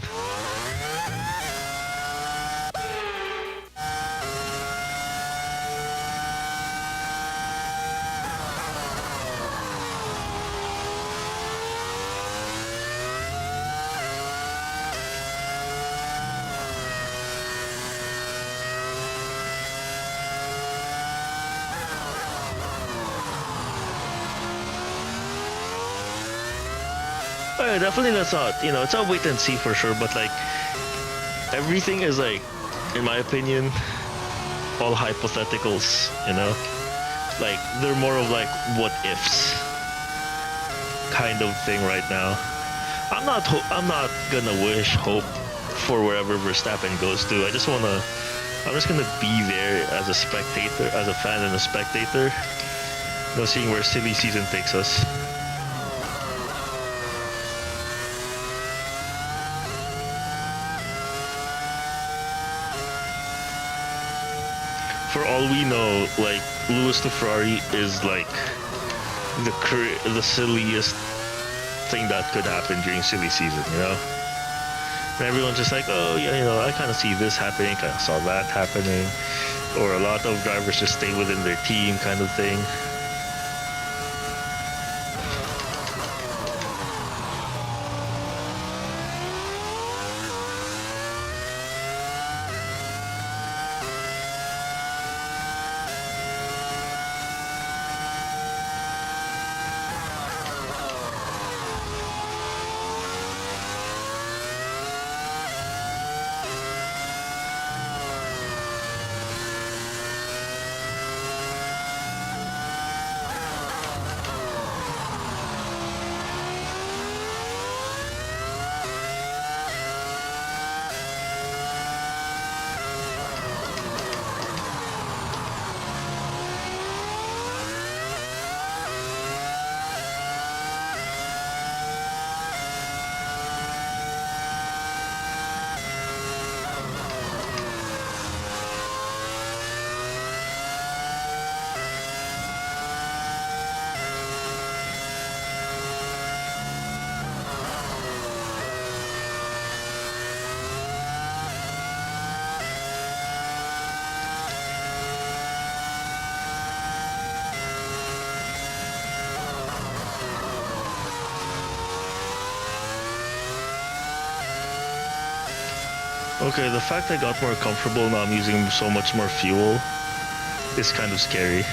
Definitely that's not, you know, it's a wait and see for sure, but like everything is like, in my opinion, all hypotheticals, you know, like they're more of like what ifs. kind of thing right now. I'm not gonna wish hope for wherever Verstappen goes to. I'm just gonna be there as a spectator, as a fan and a spectator. You know, seeing where silly season takes us. For all we know, like, Lewis to Ferrari is like the silliest thing that could happen during silly season, you know? And everyone's just like, oh yeah, you know, I kind of see this happening, kind of saw that happening. Or a lot of drivers just stay within their team kind of thing. Okay, the fact I got more comfortable now I'm using so much more fuel is kind of scary.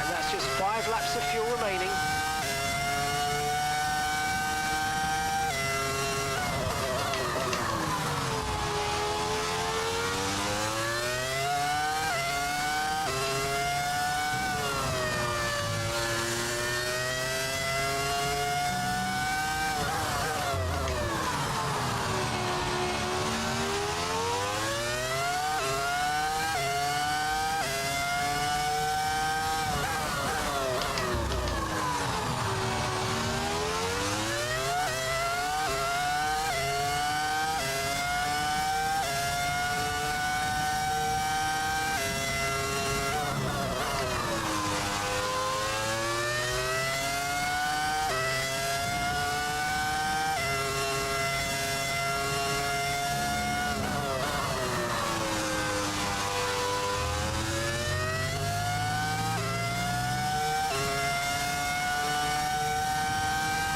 And that's just 5 laps of fuel remaining.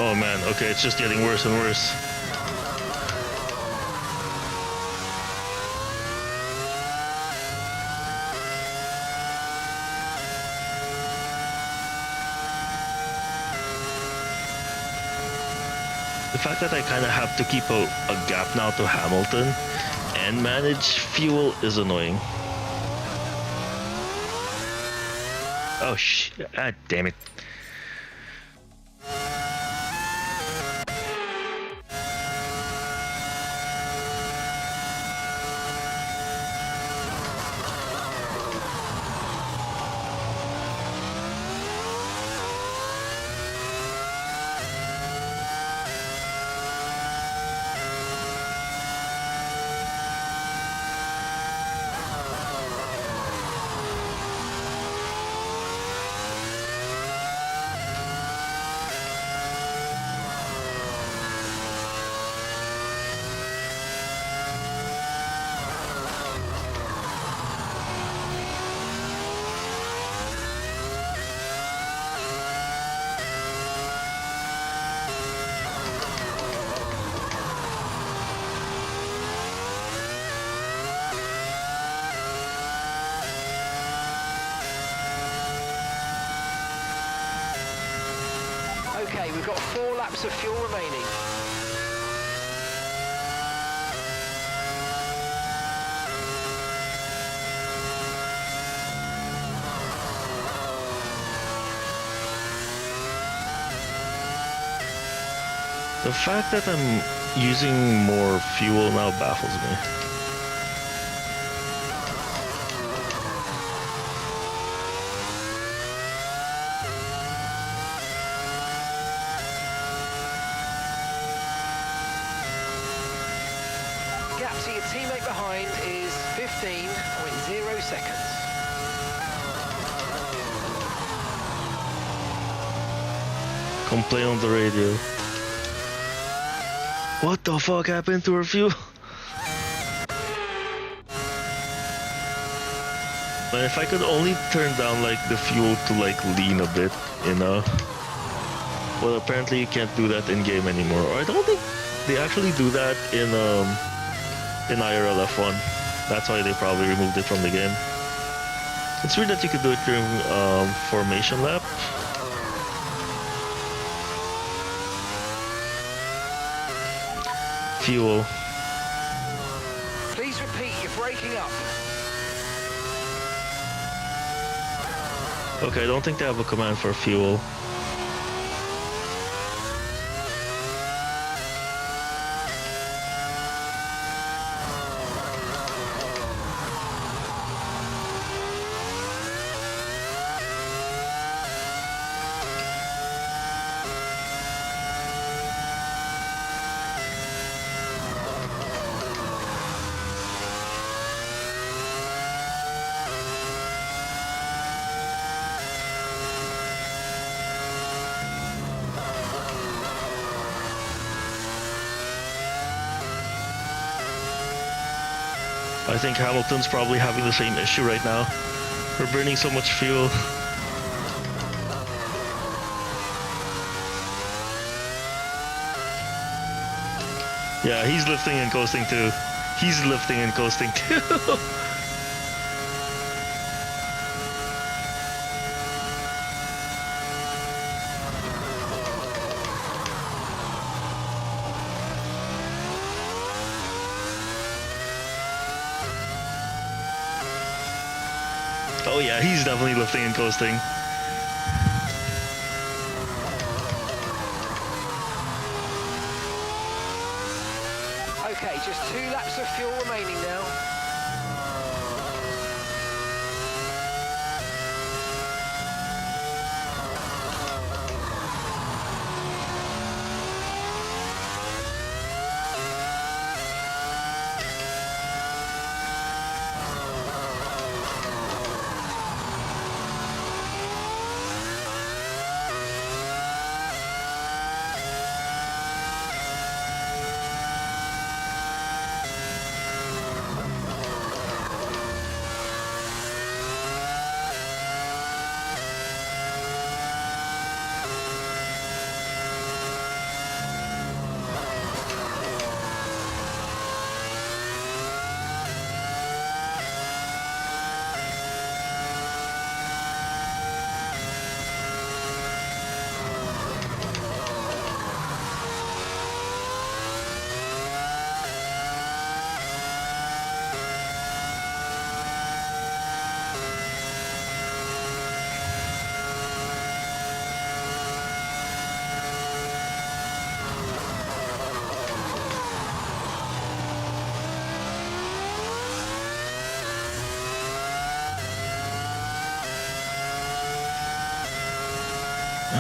Oh man, okay, it's just getting worse and worse. The fact that I kind of have to keep a gap now to Hamilton and manage fuel is annoying. Oh shit, ah, damn it. Okay, we've got 4 laps of fuel remaining. The fact that I'm using more fuel now baffles me. Gap to your teammate behind is 15.0 seconds. Complain on the radio. What the fuck happened to her fuel? But if I could only turn down like the fuel to like lean a bit, you know? Well, apparently you can't do that in game anymore. Or I don't think they actually do that in IRL F1. That's why they probably removed it from the game. It's weird that you could do it during formation lap. Fuel. Please repeat, you're breaking up. Okay, I don't think they have a command for fuel. I think Hamilton's probably having the same issue right now. We're burning so much fuel. Yeah, he's lifting and coasting too. He's lifting and coasting too. Oh yeah, he's definitely lifting and coasting. Okay, just 2 laps of fuel remaining now.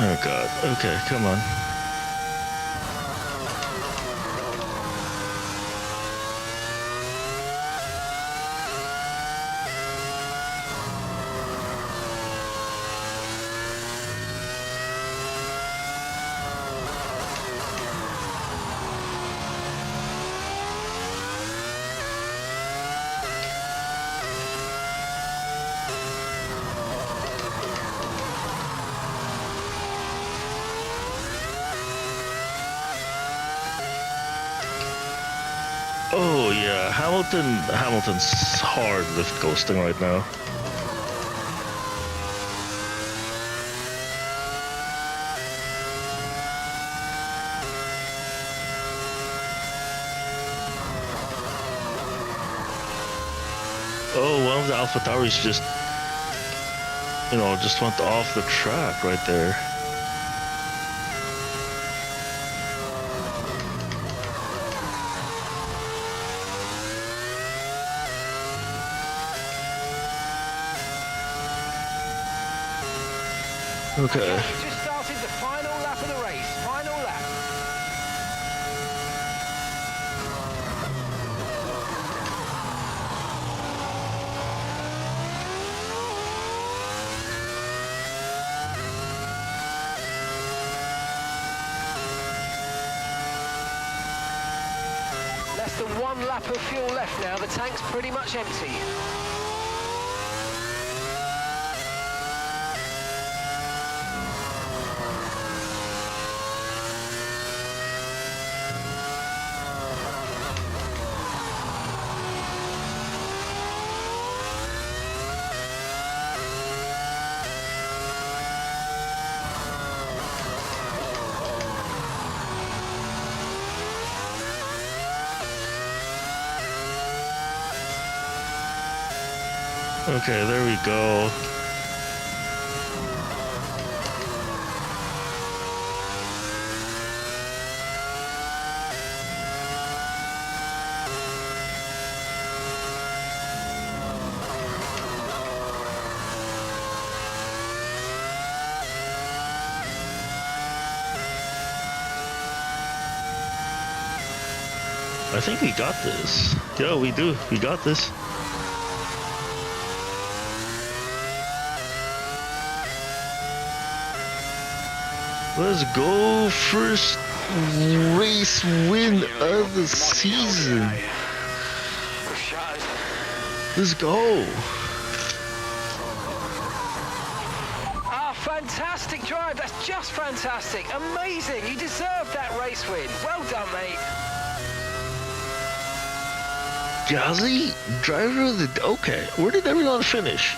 Oh god. Okay, come on. Oh yeah, Hamilton's hard lift coasting right now. Oh, one of the AlphaTauris just, just went off the track right there. Okay. Yeah, we've just started the final lap of the race. Final lap. Less than 1 lap of fuel left now. The tank's pretty much empty. Okay, there we go. I think we got this. Yeah, we do. We got this. Let's go. First race win of the season. Let's go. Ah, fantastic drive. That's just fantastic. Amazing. You deserve that race win. Well done, mate. Gasly, driver of the... Okay, where did everyone finish?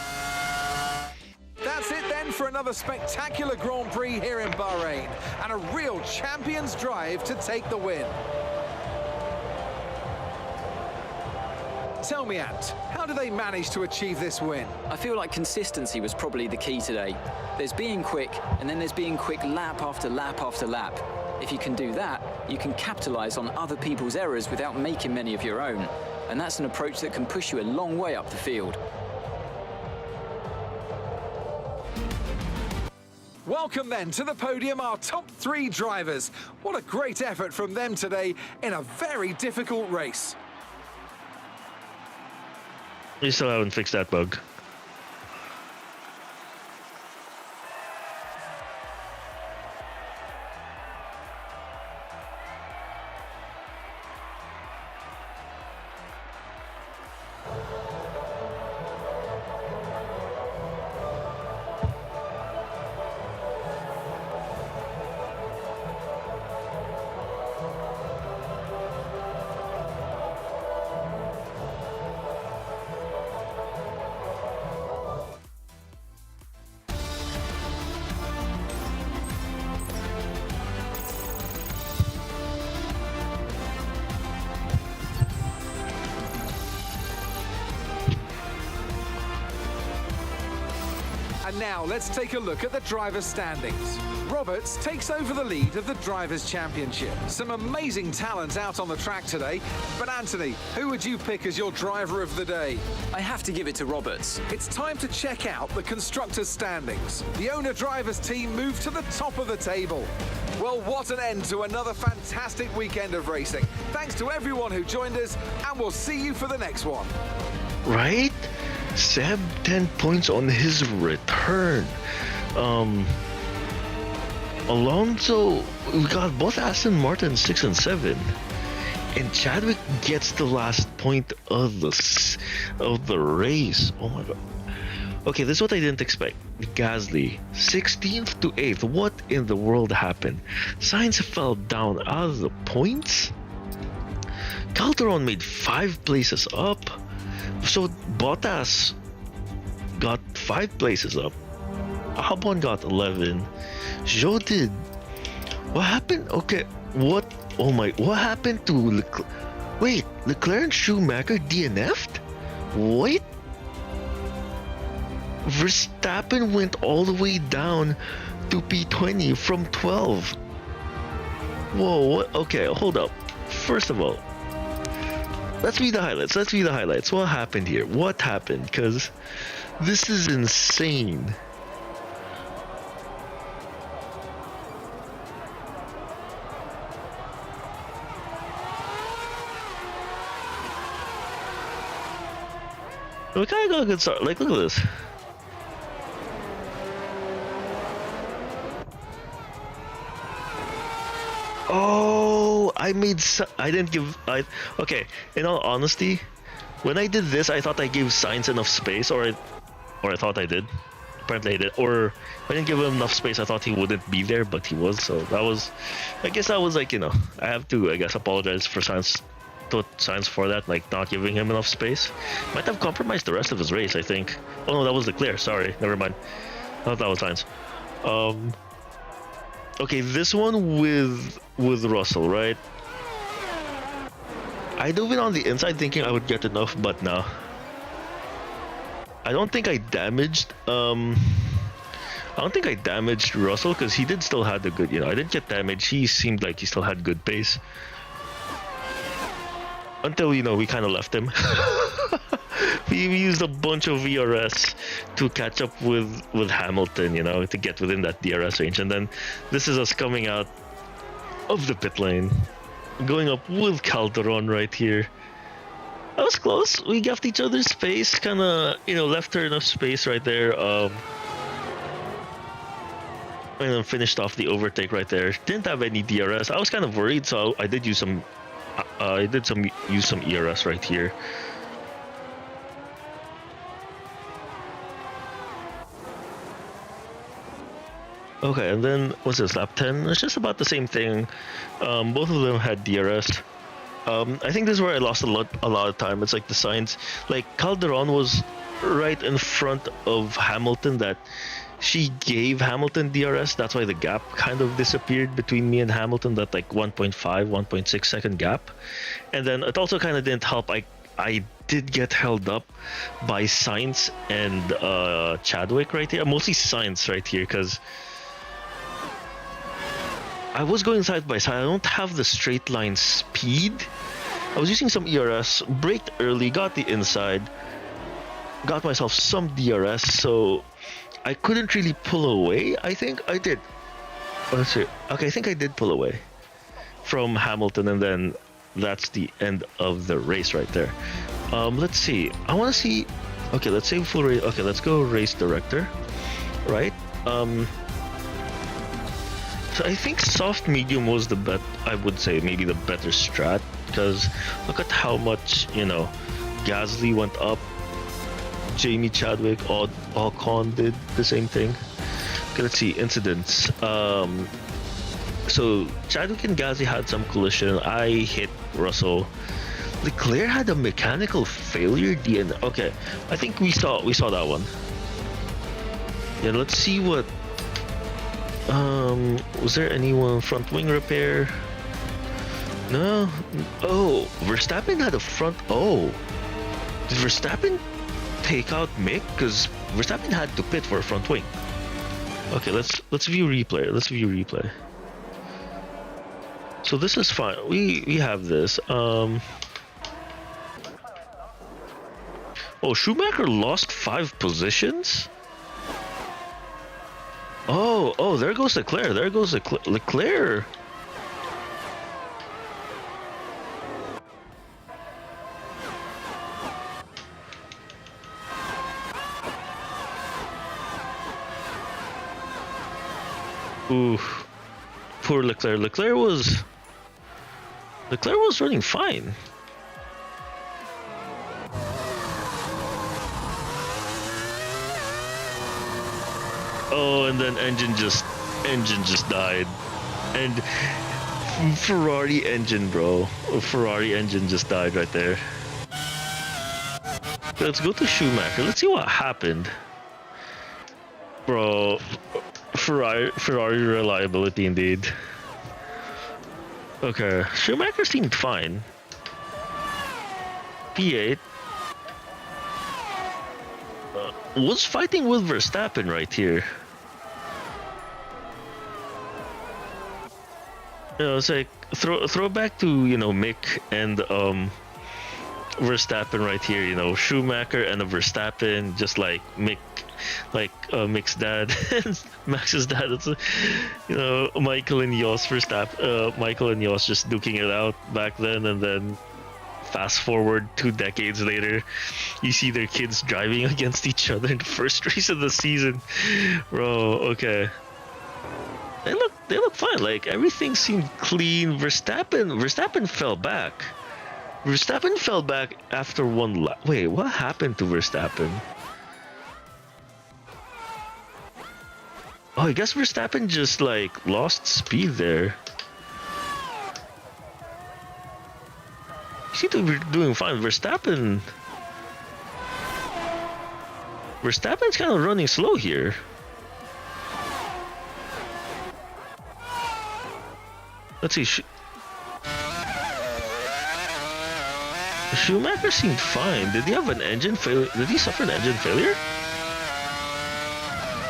That's it then for another spectacular Grand Prix here in Bahrain, and a real champion's drive to take the win. Tell me, Ant, how do they manage to achieve this win? I feel like consistency was probably the key today. There's being quick, and then there's being quick lap after lap after lap. If you can do that, you can capitalise on other people's errors without making many of your own. And that's an approach that can push you a long way up the field. Welcome then to the podium, our top 3 drivers. What a great effort from them today in a very difficult race. We still haven't fixed that bug. And now let's take a look at the drivers' standings. Roberts takes over the lead of the Drivers' Championship. Some amazing talent out on the track today. But Anthony, who would you pick as your driver of the day? I have to give it to Roberts. It's time to check out the constructors' standings. The owner drivers team moved to the top of the table. Well, what an end to another fantastic weekend of racing. Thanks to everyone who joined us, and we'll see you for the next one. Right? Seb 10 points on his return. Alonso, we got both Aston Martin 6 and 7, and Chadwick gets the last point of the race. Oh my god. Okay, this is what I didn't expect. Gasly, 16th to 8th. What in the world happened? Sainz fell down out of the points. Calderon made 5 places up. So Bottas got 5 places up. Albon got 11. Zhou did. What happened? Okay, what? Oh my! What happened to Leclerc? Wait, Leclerc and Schumacher DNF'd? What? Verstappen went all the way down to P20 from 12. Whoa! What? Okay, hold up. First of all, let's read the highlights. What happened here? What happened? Because this is insane. We kind of got a good start. Like, look at this. Oh, I didn't give. Okay. In all honesty, when I did this, I thought I gave Sainz enough space, or I thought I did. Apparently I did. Or I didn't give him enough space. I thought he wouldn't be there, but he was. So that was. I guess that was like, I have to, I guess, apologize for Sainz for that, like not giving him enough space. Might have compromised the rest of his race, I think. Oh no, that was Leclerc. Sorry, never mind. I thought that was Sainz. Okay, this one with Russell, right? I dove in on the inside thinking I would get enough, but no. I don't think I damaged. I don't think I damaged Russell because he did still had the good. I didn't get damaged. He seemed like he still had good pace. Until, we kind of left him. we used a bunch of VRS to catch up with Hamilton, to get within that DRS range. And then this is us coming out of the pit lane, going up with Calderon right here. That was close. We gapped each other's space, kind of, left her enough space right there. And then finished off the overtake right there. Didn't have any DRS. I was kind of worried, so I did use some. Use some ERS right here. Okay, and then what's this, lap 10? It's just about the same thing. Both of them had DRS. I think this is where I lost a lot of time. It's like the signs, like Calderon was right in front of Hamilton, that she gave Hamilton DRS. That's why the gap kind of disappeared between me and Hamilton, that like 1.6 second gap. And then it also kind of didn't help. I did get held up by Sainz and Chadwick right here. Mostly Sainz right here, because I was going side by side. I don't have the straight line speed. I was using some ERS, braked early, got the inside, got myself some DRS, so I couldn't really pull away. I think I did. Let's see. Okay, I think I did pull away from Hamilton, and then that's the end of the race right there. Let's see. I want to see. Okay, let's say full race. Okay, let's go race director. Right. So I think soft medium was the bet. I would say maybe the better strat, because look at how much Gasly went up. Jamie Chadwick, Ocon did the same thing. Okay, let's see, incidents. So Chadwick and Gasly had some collision. I hit Russell. Leclerc had a mechanical failure. Okay, I think we saw that one. Yeah, let's see what. Was there anyone front wing repair? No. Oh, Verstappen had a front. Oh, did Verstappen take out Mick? Because Verstappen had to pit for a front wing. Okay, let's view replay. Let's view replay. So this is fine. We have this. Oh, Schumacher lost 5 positions. Oh, there goes Leclerc. There goes Leclerc. Ooh, poor Leclerc. Leclerc was running fine. Oh, and then engine just died. And Ferrari engine, bro. Ferrari engine just died right there. Let's go to Schumacher. Let's see what happened. Bro, Ferrari reliability indeed. Okay, Schumacher seemed fine. P8. Was fighting with Verstappen right here. It's like throw back to Mick and Verstappen right here. Schumacher and a Verstappen, just like Mick, Mick's dad and Max's dad. It's Michael and Jos Verstappen. Michael and Jos just duking it out back then, and then fast forward 2 decades later, you see their kids driving against each other in the first race of the season. Bro, okay. They look fine. Like everything seemed clean. Verstappen fell back. Verstappen fell back after one lap. Wait, what happened to Verstappen? Oh, I guess Verstappen just like lost speed there. He seemed to be doing fine. Verstappen's kind of running slow here. Let's see. Schumacher seemed fine. Did he have an engine failure? Did he suffer an engine failure?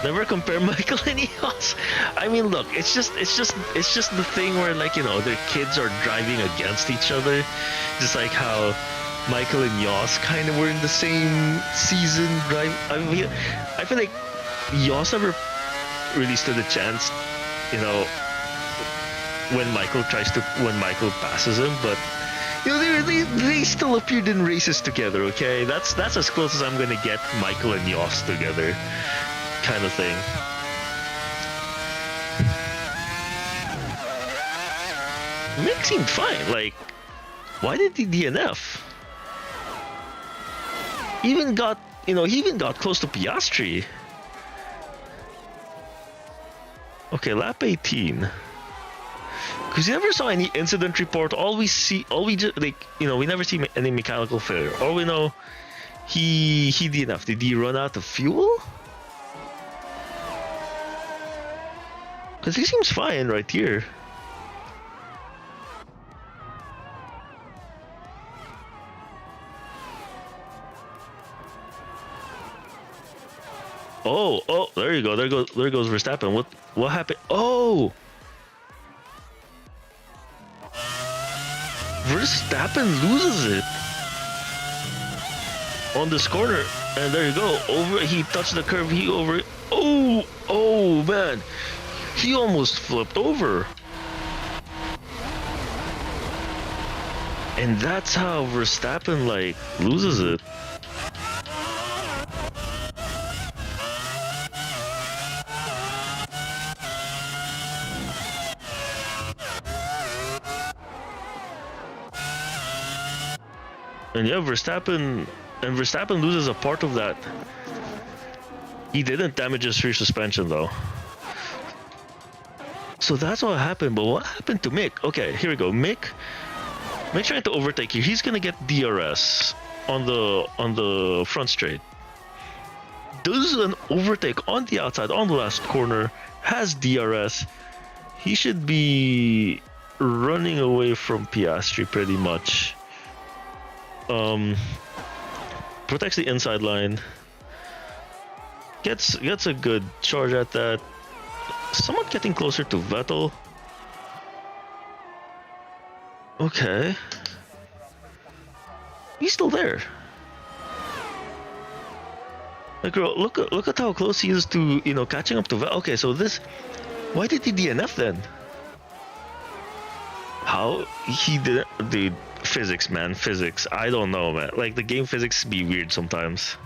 Never compare Michael and Eos. I mean, look, it's just the thing where, like, you know, their kids are driving against each other, just like how Michael and Eos kind of were in the same season drive. I feel like Eos never really stood a chance, you know, when Michael passes him, but you know, they still appeared in races together. Okay, that's as close as I'm gonna get Michael and Eos together, kind of thing. Mick seemed fine. Like, why did he DNF? He even got close to Piastri. Okay, lap 18. Because you never saw any incident report. We never see any mechanical failure. All we know, he DNF. Did he run out of fuel? Because he seems fine right here. Oh, there you go. There goes Verstappen. What happened? Oh! Verstappen loses it on this corner, and there you go. He touched the curve. Oh man, he almost flipped over, and that's how Verstappen like loses it. And yeah, Verstappen loses a part of that. He didn't damage his rear suspension though. So that's what happened. But what happened to Mick? Okay, here we go. Mick trying to overtake here. He's gonna get DRS on the front straight. Does an overtake on the outside on the last corner. Has DRS. He should be running away from Piastri pretty much. Protects the inside line. Gets a good charge at that. Somewhat getting closer to Vettel. Okay. He's still there. Like, look at how close he is to, you know, catching up to Vettel. Okay, so why did he DNF then? How he did, dude. Physics, man. Physics. I don't know, man. Like, the game physics be weird sometimes.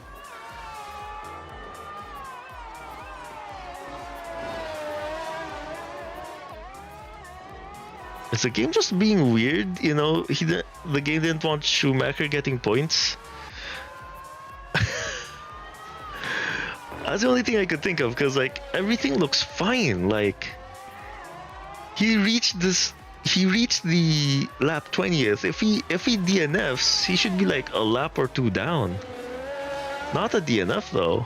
Is the game just being weird? You know, the game didn't want Schumacher getting points. That's the only thing I could think of, because like everything looks fine. Like, he reached the lap 20th. If he DNFs, he should be like a lap or two down. Not a DNF though.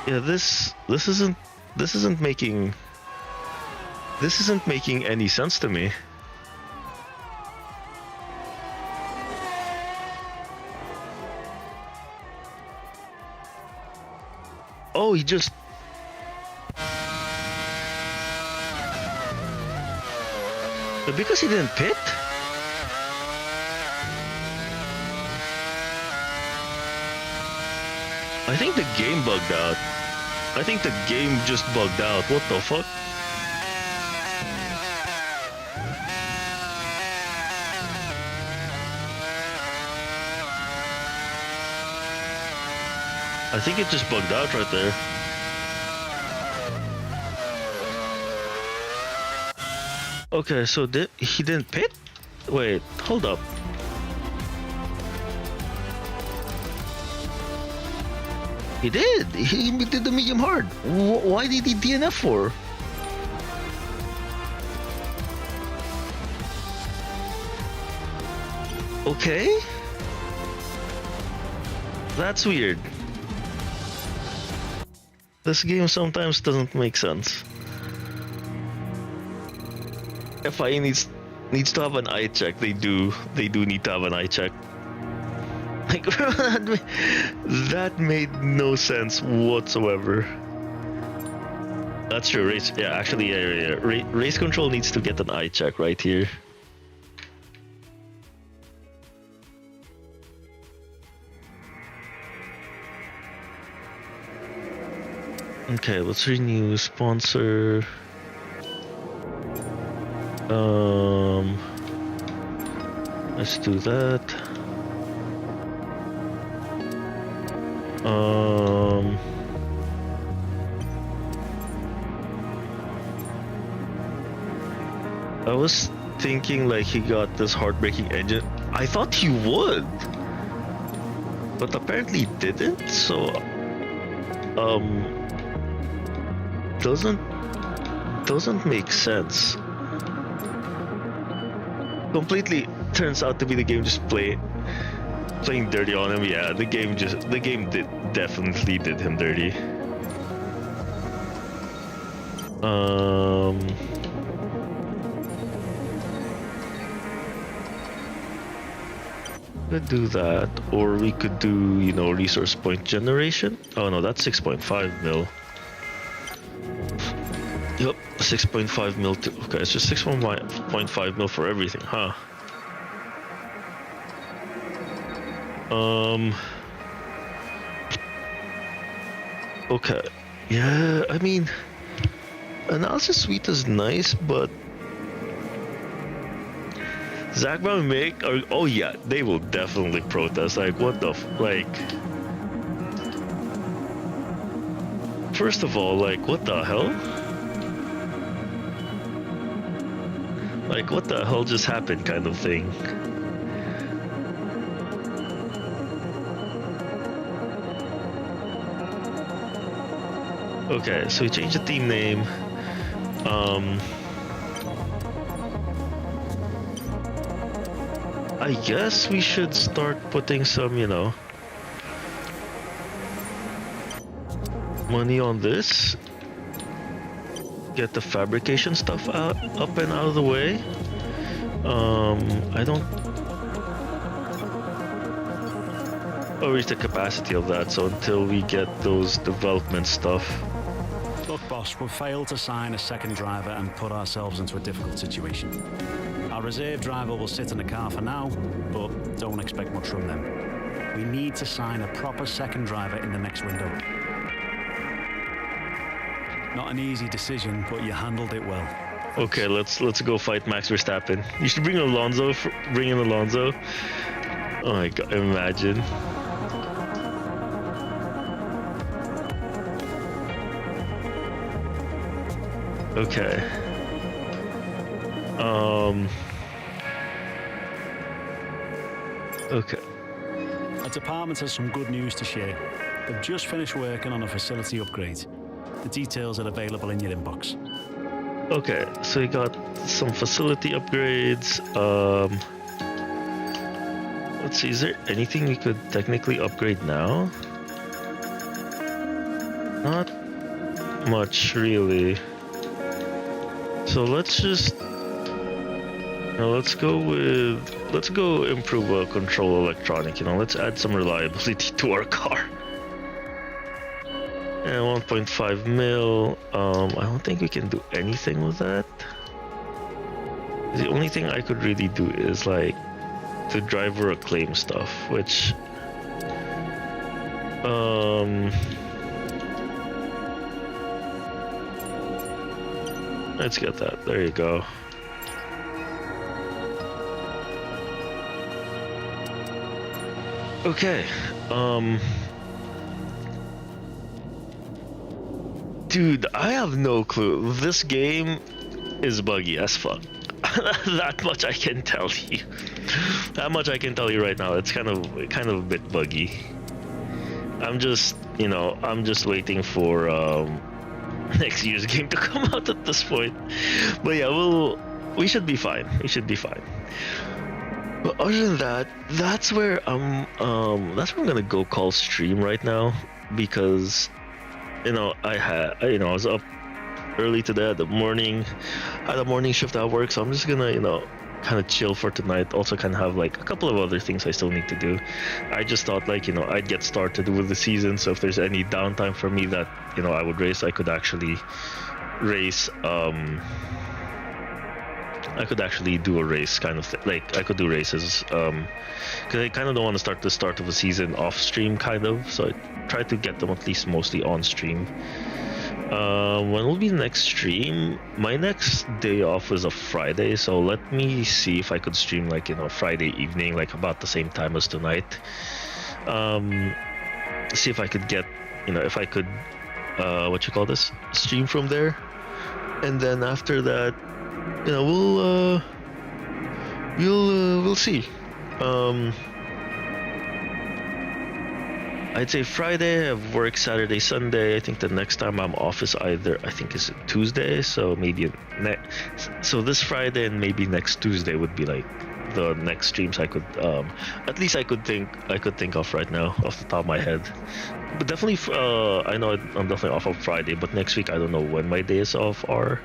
Yeah, this isn't making any sense to me. Oh, he just... But because he didn't pit? I think the game bugged out. I think the game just bugged out. What the fuck? I think it just bugged out right there. Okay, so he didn't pit? Wait, hold up. He did. He did the medium hard. Why did he DNF for? Okay. That's weird. This game sometimes doesn't make sense. FIA needs to have an eye check. They do need to have an eye check. Like that made no sense whatsoever. That's true. Race, yeah, actually, yeah. Race control needs to get an eye check right here. Okay, let's renew sponsor. Let's do that. I was thinking like he got this heartbreaking engine. I thought he would, but apparently he didn't. So, doesn't make sense. Completely turns out to be the game just playing dirty on him. Yeah, the game definitely did him dirty. Could do that, or we could do, you know, resource point generation. Oh no, that's 6.5 mil. Yep, 6.5 mil too. Okay, it's just 6.5 mil for everything, huh? Okay. Yeah, I mean, Analysis Suite is nice, but Zach Brown make, oh yeah, they will definitely protest. Like, what the like? First of all, like, what the hell? Like, what the hell just happened, kind of thing. Okay, so we changed the team name. I guess we should start putting some, you know, money on this. Get the fabrication stuff up and out of the way. I don't reach the capacity of that, so until we get those development stuff. Look, boss, we've failed to sign a second driver and put ourselves into a difficult situation. Our reserve driver will sit in the car for now, but don't expect much from them. We need to sign a proper second driver in the next window. Not an easy decision, but you handled it well. Okay, let's go fight Max Verstappen. You should bring Alonso. Bring in Alonso. Oh my god, imagine. Okay. Okay. Our department has some good news to share. They've just finished working on a facility upgrade. The details are available in your inbox. Okay, so we got some facility upgrades. Let's see, is there anything we could technically upgrade now? Not much, really. So let's just, let's go improve a control electronic. You know, let's add some reliability to our car. And 1.5 mil. I don't think we can do anything with that. The only thing I could really do is like the driver acclaim stuff, which Let's get that. There you go. Okay. Dude, I have no clue. This game is buggy as fuck. That much I can tell you. That much I can tell you right now. It's kind of a bit buggy. I'm just waiting for next year's game to come out at this point. But yeah, we should be fine. We should be fine. But other than that, that's where I'm gonna go call stream right now, because I was up early today at the morning. I had a morning shift at work, so I'm just gonna kind of chill for tonight. Also kind of have like a couple of other things I still need to do. I just thought like I'd get started with the season, so if there's any downtime for me that I would race, I could actually race. I could actually do a race kind of like I could do races because I kind of don't want to start the start of a season off stream kind of, so I try to get them at least mostly on stream. When will be the next stream? My next day off is a Friday, so let me see if I could stream like Friday evening, like about the same time as tonight. See if I could get if I could stream from there, and then after that we'll see. I'd say Friday I have work, Saturday, Sunday. I think the next time I'm off is is Tuesday, so maybe so this Friday and maybe next Tuesday would be like the next streams I could at least I could think of right now off the top of my head. But definitely I know I'm definitely off on Friday, but next week I don't know when my days off are.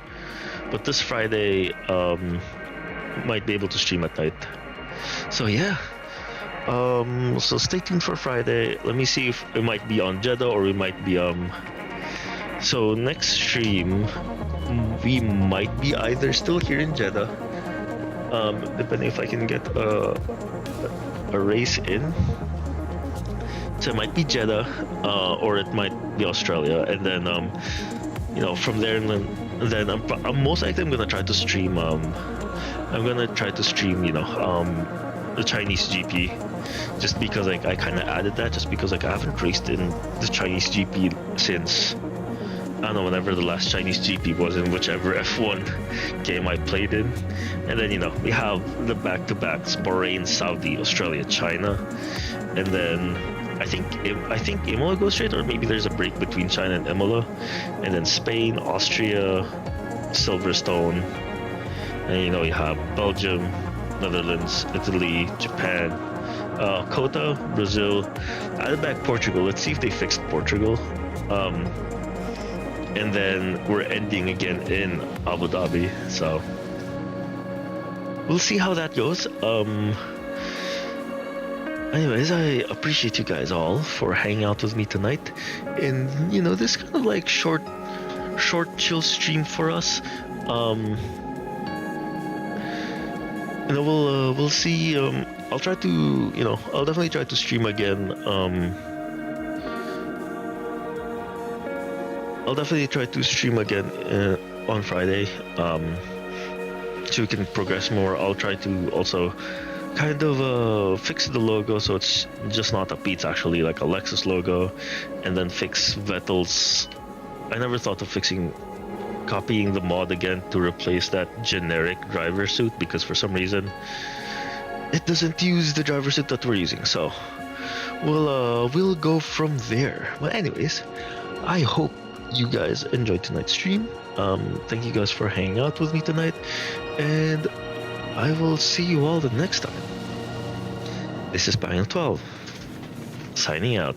But this Friday might be able to stream at night. So yeah. So stay tuned for Friday. Let me see if it might be on Jeddah or we might be so next stream we might be either still here in Jeddah, depending if I can get a race in. So it might be Jeddah or it might be Australia, and then from there and then I'm most likely I'm gonna try to stream the Chinese GP, just because I kind of added that just because I haven't raced in the Chinese GP since I don't know whenever the last Chinese GP was in whichever F1 game I played in. And then we have the back-to-backs: Bahrain, Saudi, Australia, China, and then I think Imola goes straight, or maybe there's a break between China and Imola, and then Spain, Austria, Silverstone, and you have Belgium, Netherlands, Italy, Japan, Kota, Brazil. I added back Portugal. Let's see if they fixed Portugal. And then we're ending again in Abu Dhabi. So we'll see how that goes. Anyways, I appreciate you guys all for hanging out with me tonight. And this kind of like short chill stream for us. We'll see. I'll try to, I'll definitely try to stream again. I'll definitely try to stream again on Friday, so we can progress more. I'll try to also kind of fix the logo so it's just not a P, it's actually like a Lexus logo, and then fix Vettel's. I never thought of copying the mod again to replace that generic driver suit, because for some reason it doesn't use the driver suit that we're using. So we'll go from there. But anyways, I hope you guys enjoyed tonight's stream. Thank you guys for hanging out with me tonight, and I will see you all the next time. This is Panel 12 signing out.